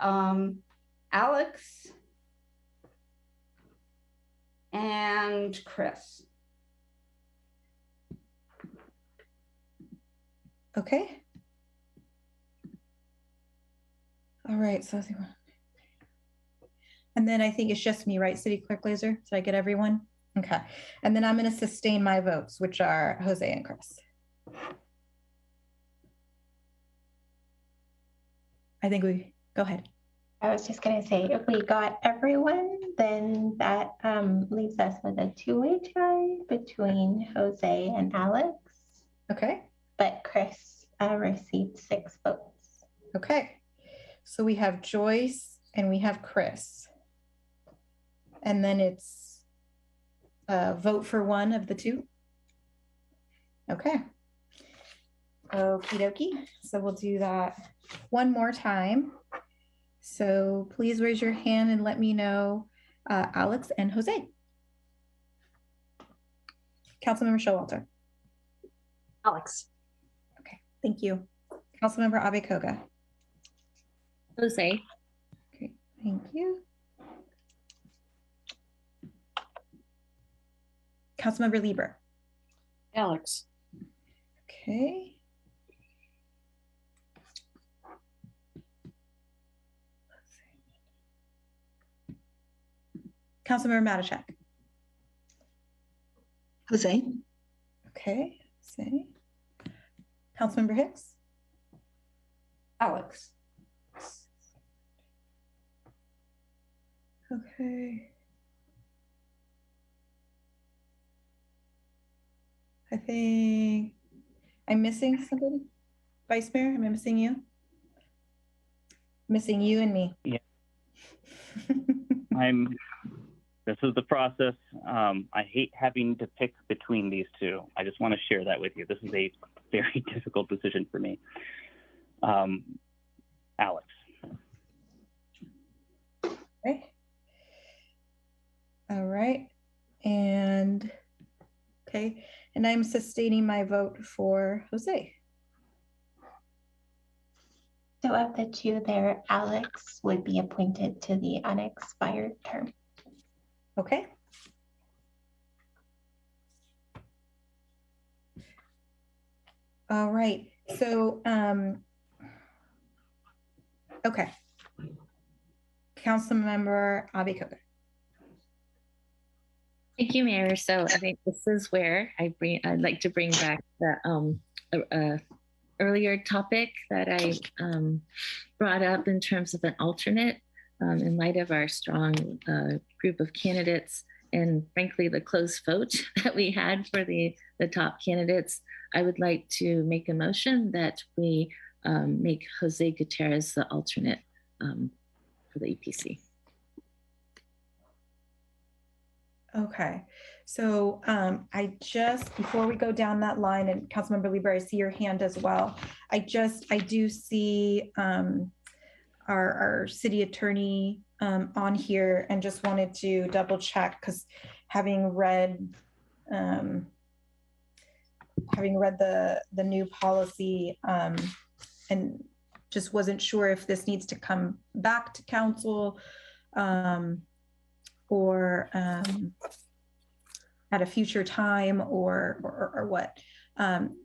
Alex and Chris. Okay. All right, so and then I think it's just me, right? City Clerk Laser, did I get everyone? Okay, and then I'm gonna sustain my votes, which are Jose and Chris. I think we, go ahead. I was just going to say, if we got everyone, then that leaves us with a two-way tie between Jose and Alex. Okay. But Chris received 6 votes. Okay. So we have Joyce and we have Chris. And then it's vote for one of the two. Okay. Okie dokie. So we'll do that one more time. So please raise your hand and let me know, Alex and Jose. Councilmember Showalter. Alex. Okay, thank you. Councilmember Abekoga. Jose. Okay, thank you. Councilmember Lieber. Alex. Okay. Councilmember Matashak. Jose. Okay, Jose. Councilmember Hicks. Alex. Okay. I think I'm missing somebody. Vice Mayor, am I missing you? Missing you and me. Yeah. This is the process. I hate having to pick between these two. I just want to share that with you. This is a very difficult decision for me. Alex. Okay. All right. And okay. And I'm sustaining my vote for Jose. So of the two there, Alex would be appointed to the unexpired term. Okay. All right. So, okay. Councilmember Abekoga. Thank you, Mayor. So I think this is where I'd like to bring back the earlier topic that I brought up in terms of an alternate in light of our strong group of candidates and frankly the close vote that we had for the top candidates. I would like to make a motion that we make Jose Gutierrez the alternate for the EPC. Okay, so I just, before we go down that line, and Councilmember Lieber, I see your hand as well. I do see our city attorney on here, and just wanted to double check, because having read the new policy and just wasn't sure if this needs to come back to council or at a future time or what.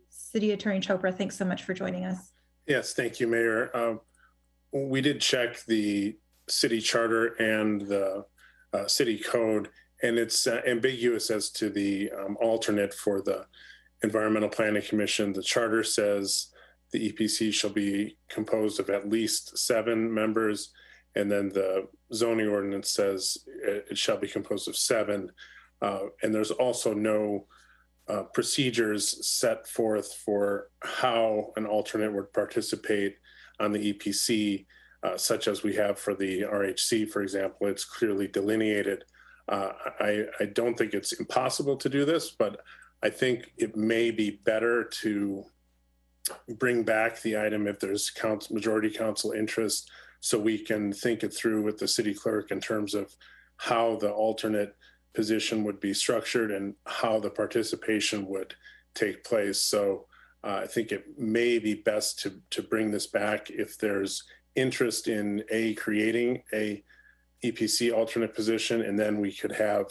City Attorney Chopra, thanks so much for joining us. Yes, thank you, Mayor. We did check the city charter and the city code, and it's ambiguous as to the alternate for the Environmental Planning Commission. The charter says the EPC shall be composed of at least 7 members, and then the zoning ordinance says it shall be composed of 7. And there's also no procedures set forth for how an alternate would participate on the EPC, such as we have for the RHC, for example. It's clearly delineated. I don't think it's impossible to do this, but I think it may be better to bring back the item if there's majority council interest, so we can think it through with the city clerk in terms of how the alternate position would be structured and how the participation would take place. So I think it may be best to bring this back if there's interest in creating a EPC alternate position, and then we could have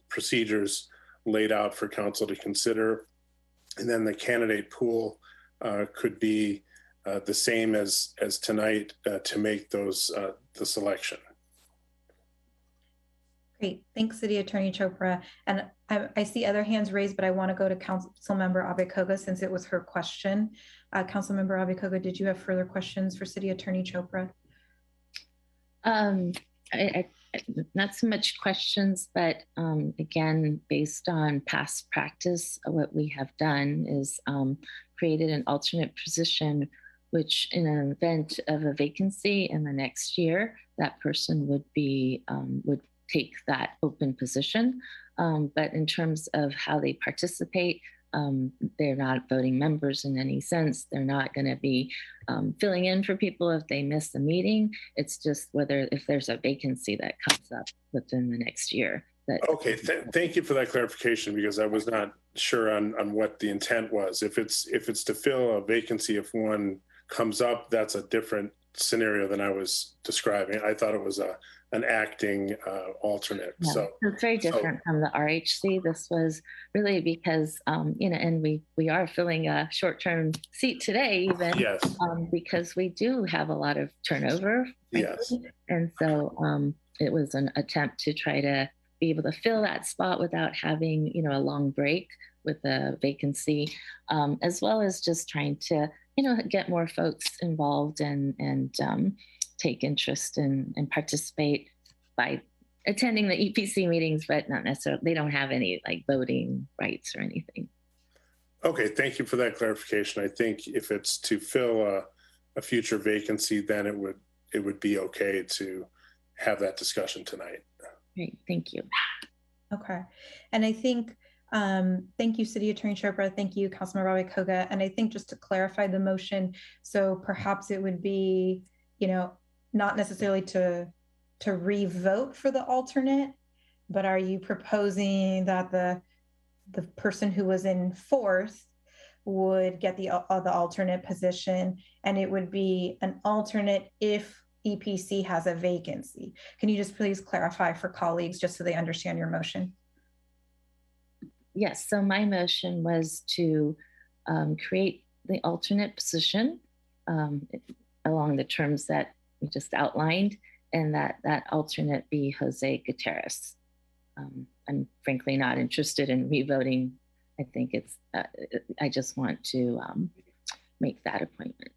procedures laid out for council to consider. And then the candidate pool could be the same as tonight to make those the selection. Great, thanks, City Attorney Chopra. And I see other hands raised, but I want to go to Councilmember Abekoga since it was her question. Councilmember Abekoga, did you have further questions for City Attorney Chopra? Not so much questions, but again, based on past practice, what we have done is created an alternate position, which in an event of a vacancy in the next year, that person would be would take that open position. But in terms of how they participate, they're not voting members in any sense. They're not going to be filling in for people if they miss a meeting. It's just whether if there's a vacancy that comes up within the next year. Okay, thank you for that clarification, because I was not sure on what the intent was. If it's to fill a vacancy, if one comes up, that's a different scenario than I was describing. I thought it was an acting alternate. Yeah, so it's very different from the RHC. This was really because, and we are filling a short-term seat today, even because we do have a lot of turnover. Yes. And so it was an attempt to try to be able to fill that spot without having, a long break with a vacancy, as well as just trying to, get more folks involved and take interest and participate by attending the EPC meetings, but not necessarily, they don't have any like voting rights or anything. Okay, thank you for that clarification. I think if it's to fill a future vacancy, then it would be okay to have that discussion tonight. Great, thank you. Okay, and I think, thank you, City Attorney Chopra. Thank you, Councilmember Abekoga. And I think just to clarify the motion, so perhaps it would be, not necessarily to re-vote for the alternate, but are you proposing that the person who was in fourth would get the alternate position, and it would be an alternate if EPC has a vacancy? Can you just please clarify for colleagues just so they understand your motion? Yes, so my motion was to create the alternate position along the terms that we just outlined, and that alternate be Jose Gutierrez. I'm frankly not interested in re-voting. I think it's, I just want to make that appointment.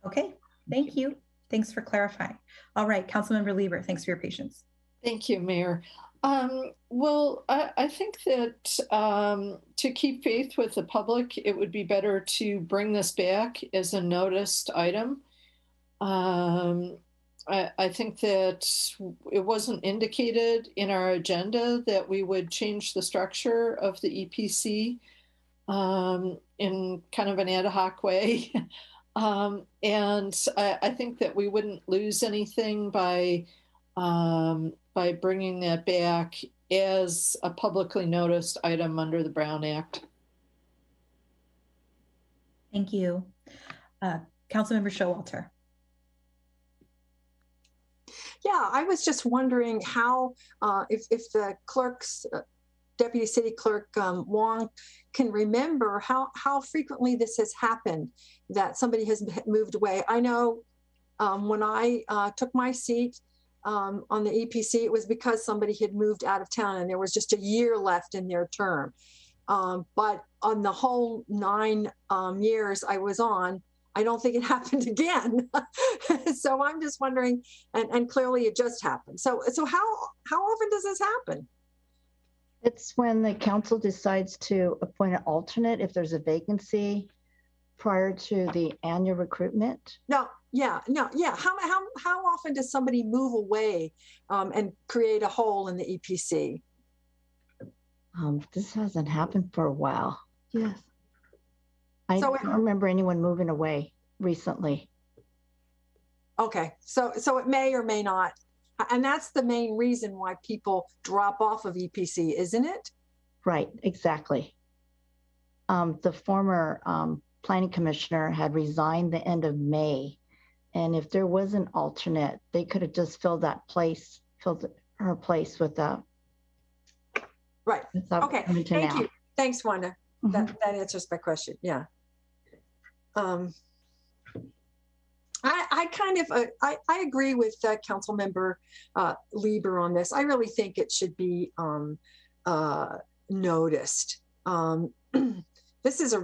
Okay, thank you. Thanks for clarifying. All right, Councilmember Lieber, thanks for your patience. Thank you, Mayor. Well, I think that to keep faith with the public, it would be better to bring this back as a noticed item. I think that it wasn't indicated in our agenda that we would change the structure of the EPC in kind of an ad hoc way. And I think that we wouldn't lose anything by bringing that back as a publicly noticed item under the Brown Act. Thank you. Councilmember Showalter. Yeah, I was just wondering how, if the clerk's, Deputy City Clerk Wong can remember how frequently this has happened, that somebody has moved away. I know when I took my seat on the EPC, it was because somebody had moved out of town and there was just a year left in their term. But on the whole 9 years I was on, I don't think it happened again. So I'm just wondering, and clearly it just happened. So how often does this happen? It's when the council decides to appoint an alternate if there's a vacancy prior to the annual recruitment. How often does somebody move away and create a hole in the EPC? This hasn't happened for a while. Yes. I don't remember anyone moving away recently. Okay, so it may or may not. And that's the main reason why people drop off of EPC, isn't it? Right, exactly. The former planning commissioner had resigned the end of May. And if there was an alternate, they could have just filled her place with a. Right, okay, thank you. Thanks, Wanda. That answers my question, yeah. I kind of I agree with Council Member Lieber on this. I really think it should be noticed. This is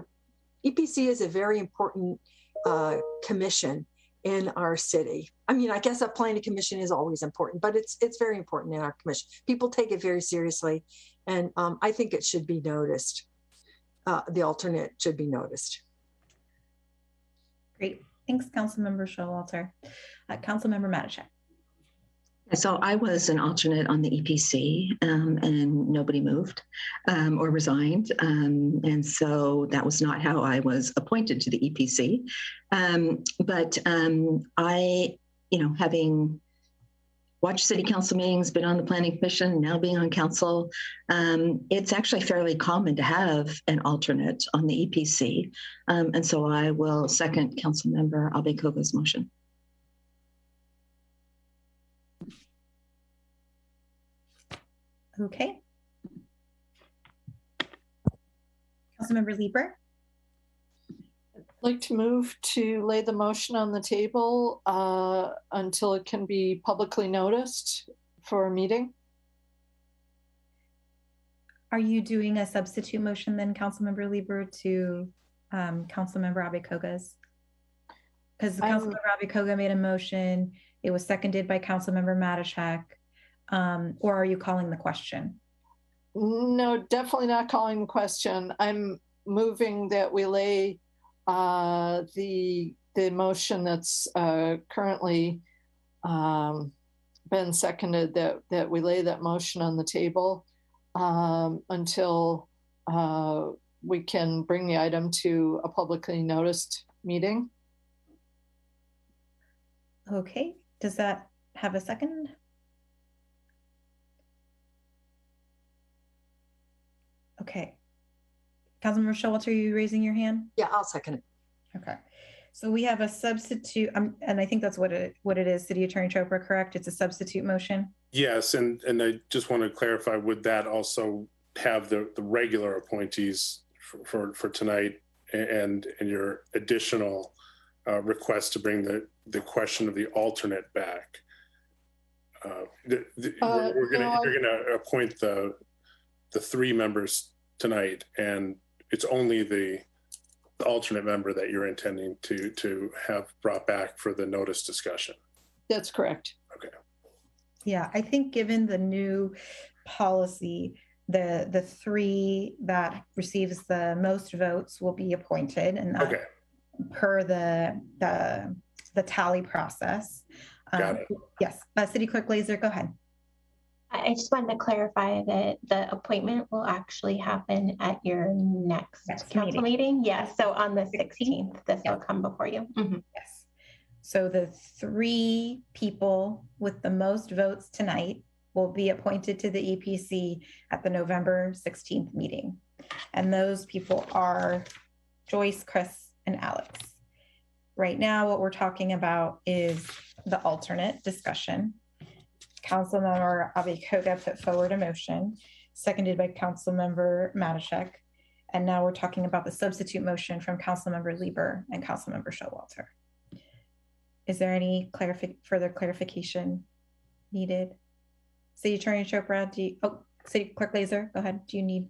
EPC is a very important commission in our city. I mean, I guess a planning commission is always important, but it's very important in our commission. People take it very seriously, and I think it should be noticed. The alternate should be noticed. Great. Thanks, Councilmember Showalter. Councilmember Matichak. So I was an alternate on the EPC, and nobody moved or resigned. And so that was not how I was appointed to the EPC. But I, having watched city council meetings, been on the planning commission, now being on council, it's actually fairly common to have an alternate on the EPC. And so I will second Councilmember Abekoga's motion. Okay. Councilmember Lieber. I'd like to move to lay the motion on the table until it can be publicly noticed for a meeting. Are you doing a substitute motion then, Councilmember Lieber, to Councilmember Abekoga's? Because Councilmember Abekoga made a motion. It was seconded by Councilmember Matichak. Or are you calling the question? No, definitely not calling the question. I'm moving that we lay the motion that's currently been seconded, that we lay that motion on the table until we can bring the item to a publicly noticed meeting. Okay, does that have a second? Okay. Councilmember Showalter, are you raising your hand? Yeah, I'll second it. Okay. So we have a substitute, and I think that's what it is, City Attorney Chopra, correct? It's a substitute motion? Yes, and I just want to clarify, would that also have the regular appointees for tonight and your additional request to bring the question of the alternate back? You're going to appoint the 3 members tonight, and it's only the alternate member that you're intending to have brought back for the notice discussion. That's correct. Okay. Yeah, I think given the new policy, the 3 that receives the most votes will be appointed, and that okay. Per the tally process. Got it. Yes, City Clerk Glazer, go ahead. I just wanted to clarify that the appointment will actually happen at your next council meeting. Yes, so on the 16th, this will come before you. Mm-hmm. Yes. So the 3 people with the most votes tonight will be appointed to the EPC at the November 16th meeting. And those people are Joyce, Chris, and Alex. Right now, what we're talking about is the alternate discussion. Councilmember Abekoga put forward a motion, seconded by Councilmember Matichak. And now we're talking about the substitute motion from Councilmember Lieber and Councilmember Showalter. Is there any further clarification needed? City Attorney Chopra, City Clerk Glazer, go ahead. Do you need?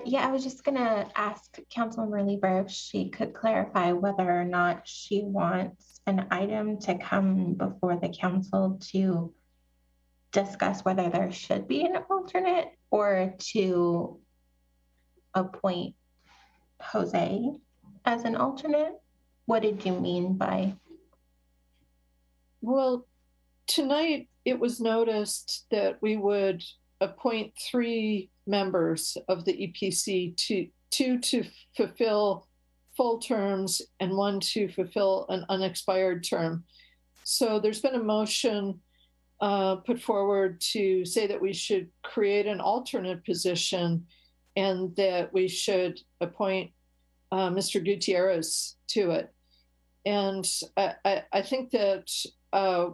Yeah, I was just gonna ask Councilmember Lieber if she could clarify whether or not she wants an item to come before the council to discuss whether there should be an alternate, or to appoint Jose as an alternate. What did you mean by? Well, tonight it was noticed that we would appoint 3 members of the EPC, two to fulfill full terms and 1 to fulfill an unexpired term. So there's been a motion put forward to say that we should create an alternate position and that we should appoint Mr. Gutierrez to it. And I think that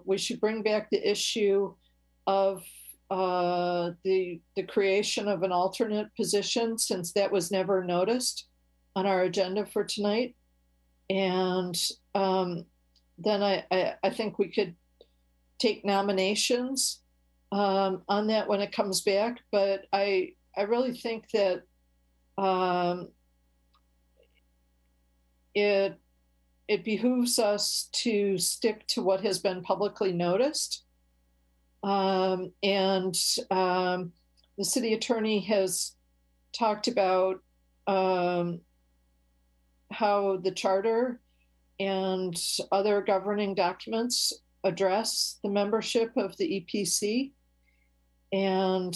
we should bring back the issue of the creation of an alternate position, since that was never noticed on our agenda for tonight. And then I think we could take nominations on that when it comes back. But I really think that it behooves us to stick to what has been publicly noticed. And the city attorney has talked about how the charter and other governing documents address the membership of the EPC. And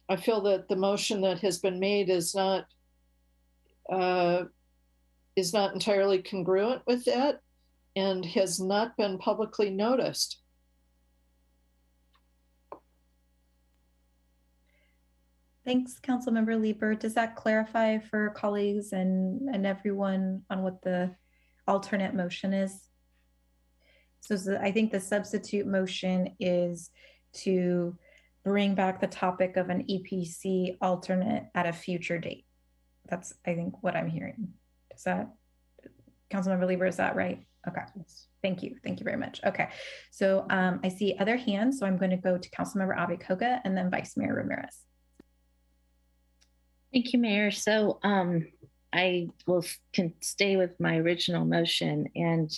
I feel that the motion that has been made is not entirely congruent with that and has not been publicly noticed. Thanks, Councilmember Lieber. Does that clarify for colleagues and everyone on what the alternate motion is? So I think the substitute motion is to bring back the topic of an EPC alternate at a future date. That's, I think, what I'm hearing. Is that, Councilmember Lieber, is that right? Okay. Thank you. Thank you very much. Okay. So I see other hands. So I'm going to go to Councilmember Abicoga and then Vice Mayor Ramirez. Thank you, Mayor. So I can stay with my original motion and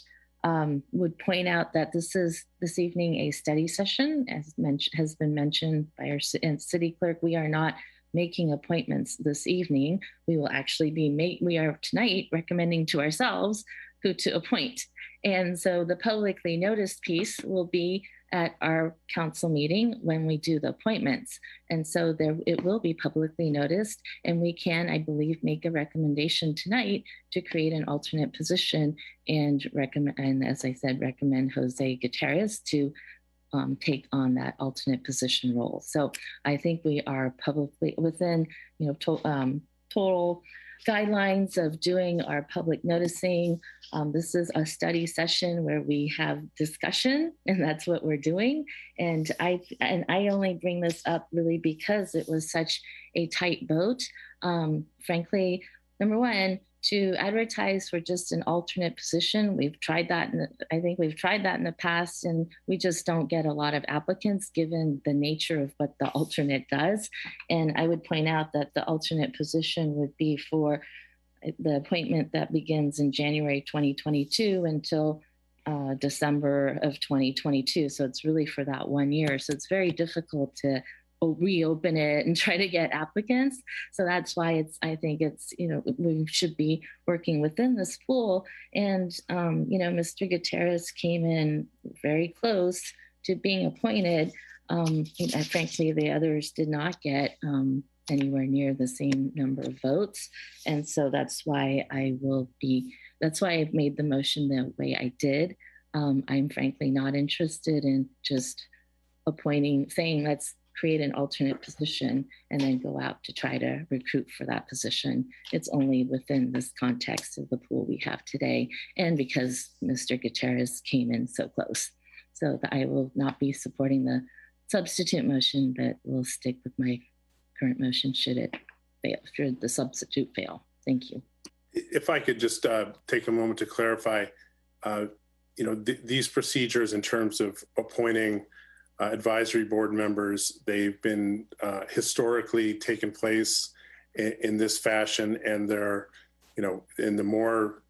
would point out that this evening a study session, as has been mentioned by our city clerk. We are not making appointments this evening. We will actually be we are tonight recommending to ourselves who to appoint. And so the publicly noticed piece will be at our council meeting when we do the appointments. And so it will be publicly noticed, and we can, I believe, make a recommendation tonight to create an alternate position and recommend, and as I said, recommend Jose Gutierrez to take on that alternate position role. So I think we are publicly within, total guidelines of doing our public noticing. This is a study session where we have discussion, and that's what we're doing. And I only bring this up really because it was such a tight vote. Frankly, number one, to advertise for just an alternate position, we've tried that. I think we've tried that in the past, and we just don't get a lot of applicants given the nature of what the alternate does. And I would point out that the alternate position would be for the appointment that begins in January 2022 until December of 2022. So it's really for that 1 year. So it's very difficult to reopen it and try to get applicants. So that's why I think it's, we should be working within this pool. And, Mr. Gutierrez came in very close to being appointed. Frankly, the others did not get anywhere near the same number of votes. And so that's why that's why I made the motion the way I did. I'm frankly not interested in just saying let's create an alternate position and then go out to try to recruit for that position. It's only within this context of the pool we have today, and because Mr. Gutierrez came in so close. So I will not be supporting the substitute motion, but will stick with my current motion should it fail, should the substitute fail. Thank you. If I could just take a moment to clarify, these procedures in terms of appointing advisory board members, they've been historically taken place in this fashion, and they're, in the more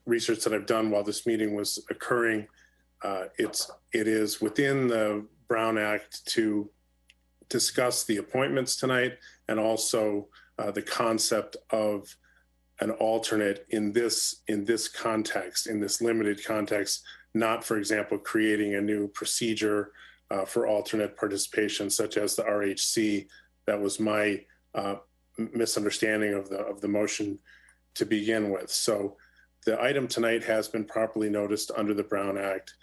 research that I've done while this meeting was occurring, it is within the Brown Act to discuss the appointments tonight, and also the concept of an alternate in this context, in this limited context, not, for example, creating a new procedure for alternate participation, such as the RHC. That was my misunderstanding of the motion to begin with. So the item tonight has been properly noticed under the Brown Act.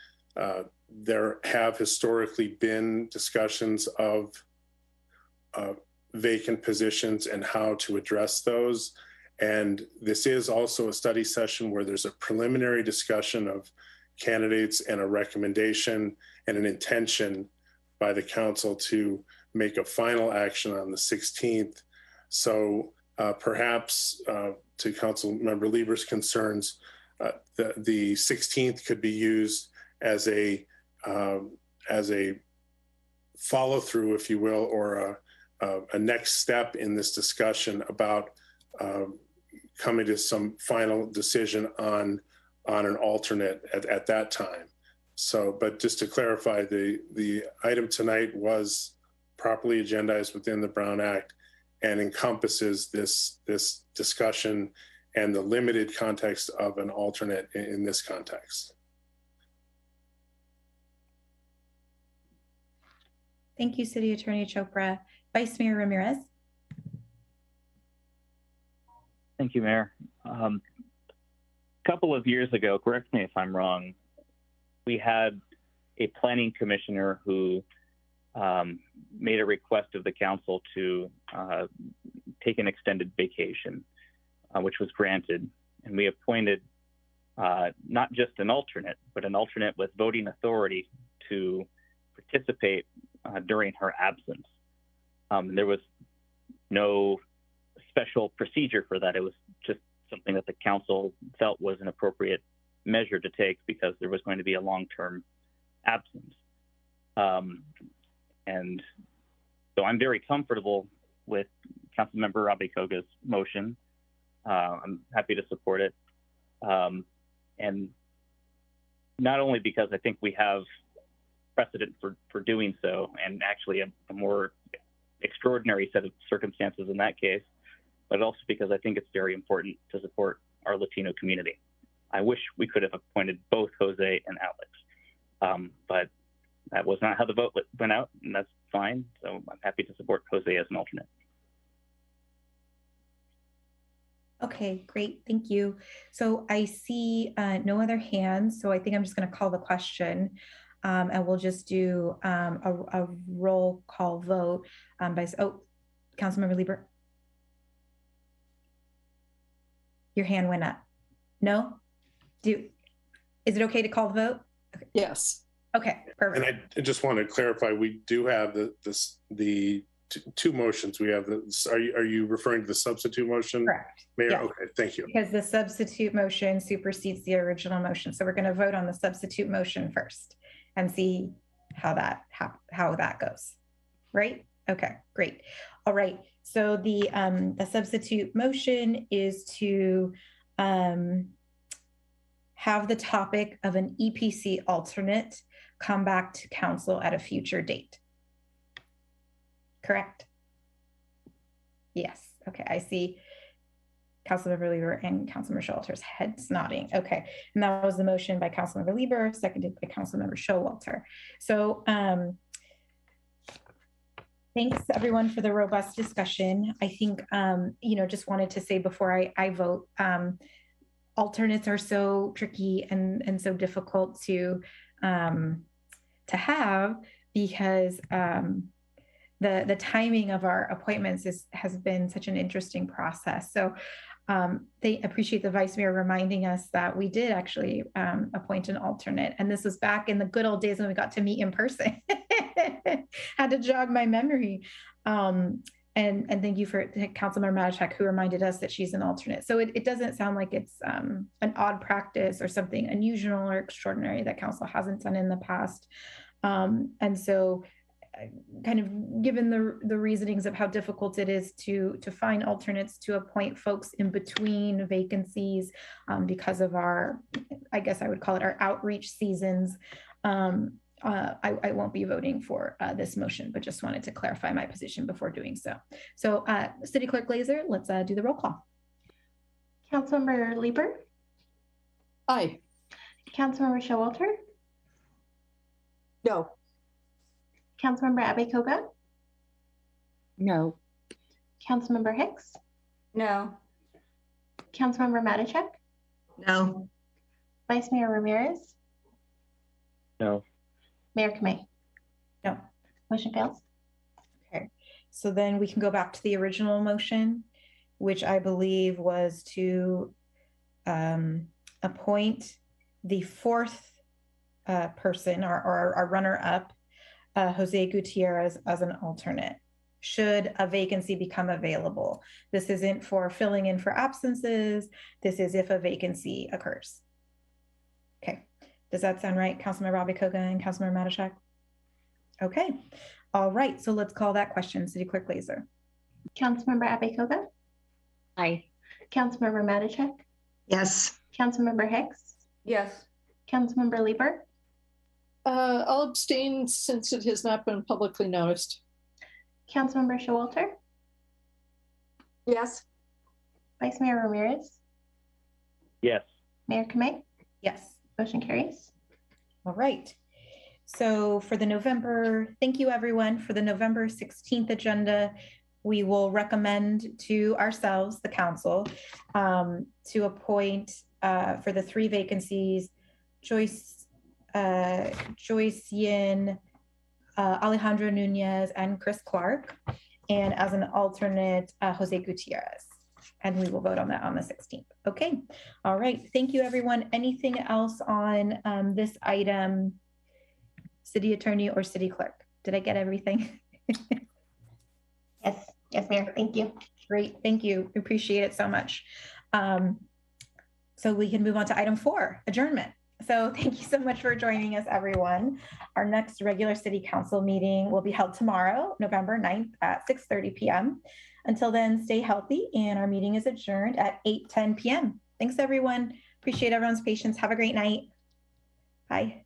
There have historically been discussions of vacant positions and how to address those. And this is also a study session where there's a preliminary discussion of candidates and a recommendation and an intention by the council to make a final action on the 16th. So perhaps to Council Member Lieber's concerns, the 16th could be used as a follow through, if you will, or a next step in this discussion about coming to some final decision on an alternate at that time. So, but just to clarify, the item tonight was properly agendized within the Brown Act and encompasses this discussion and the limited context of an alternate in this context. Thank you, City Attorney Chopra. Vice Mayor Ramirez. Thank you, Mayor. A couple of years ago, correct me if I'm wrong, we had a planning commissioner who made a request of the council to take an extended vacation, which was granted. And we appointed not just an alternate, but an alternate with voting authority to participate during her absence. There was no special procedure for that. It was just something that the council felt was an appropriate measure to take because there was going to be a long-term absence. And so I'm very comfortable with Councilmember Robbie Koga's motion. I'm happy to support it. And not only because I think we have precedent for doing so, and actually a more extraordinary set of circumstances in that case, but also because I think it's very important to support our Latino community. I wish we could have appointed both Jose and Alex, but that was not how the vote went out, and that's fine. So I'm happy to support Jose as an alternate. Okay, great, thank you. So I see no other hands, so I think I'm just going to call the question, and we'll just do a roll call vote by, Councilmember Lieber. Your hand went up. No? Is it okay to call the vote? Okay. Yes. Okay, perfect. And I just want to clarify, we do have the two motions. We have are you referring to the substitute motion? Correct. Mayor? Yes. Okay, thank you. Because the substitute motion supersedes the original motion. So we're going to vote on the substitute motion first and see how that goes. Right? Okay, great. All right. So the substitute motion is to have the topic of an EPC alternate come back to council at a future date. Correct? Yes. Okay. I see Councilmember Lieber and Councilmember Showalter's heads nodding. Okay. And that was the motion by Councilmember Lieber, seconded by Councilmember Showalter. So thanks everyone for the robust discussion. I think, just wanted to say before I vote, alternates are so tricky and so difficult to have because the timing of our appointments has been such an interesting process. So they appreciate the Vice Mayor reminding us that we did actually appoint an alternate. And this was back in the good old days when we got to meet in person. Had to jog my memory. And thank you for Councilmember Matichak, who reminded us that she's an alternate. So it doesn't sound like it's an odd practice or something unusual or extraordinary that council hasn't done in the past. And so kind of given the reasonings of how difficult it is to find alternates to appoint folks in between vacancies because of our, I guess I would call it our outreach seasons, I won't be voting for this motion, but just wanted to clarify my position before doing so. So City Clerk Glazer, let's do the roll call. Councilmember Lieber? Aye. Councilmember Showalter? No. Councilmember Abe-Koga? No. Councilmember Hicks? No. Councilmember Matichak? No. Vice Mayor Ramirez? No. Mayor Kamei? No. Motion fails. Okay, so then we can go back to the original motion, which I believe was to appoint the fourth person or our runner-up, Jose Gutierrez, as an alternate should a vacancy become available. This isn't for filling in for absences. This is if a vacancy occurs. Okay. Does that sound right, Councilmember Abikoga and Councilmember Matashak? Okay. All right. So let's call that question. City Clerk Glazer. Councilmember Abikoga? Aye. Councilmember Matashak? Yes. Councilmember Hicks? Yes. Councilmember Lieber? I'll abstain since it has not been publicly noticed. Councilmember Showalter? Yes. Vice Mayor Ramirez? Yes. Mayor Kamei? Yes. Motion carries. All right. So for the November, thank you everyone. For the November 16th agenda, we will recommend to ourselves, the council, to appoint for the 3 vacancies, Joyce Yin, Alejandro Nunez, and Chris Clark, and as an alternate, Jose Gutierrez. And we will vote on that on the 16th. Okay. All right. Thank you, everyone. Anything else on this item, City Attorney or City Clerk? Did I get everything? Yes. Yes, Mayor. Thank you. Great. Thank you. Appreciate it so much. So we can move on to item 4, adjournment. So thank you so much for joining us, everyone. Our next regular City Council meeting will be held tomorrow, November 9th at 6:30 p.m. Until then, stay healthy, and our meeting is adjourned at 8:10 p.m. Thanks, everyone. Appreciate everyone's patience. Have a great night. Bye.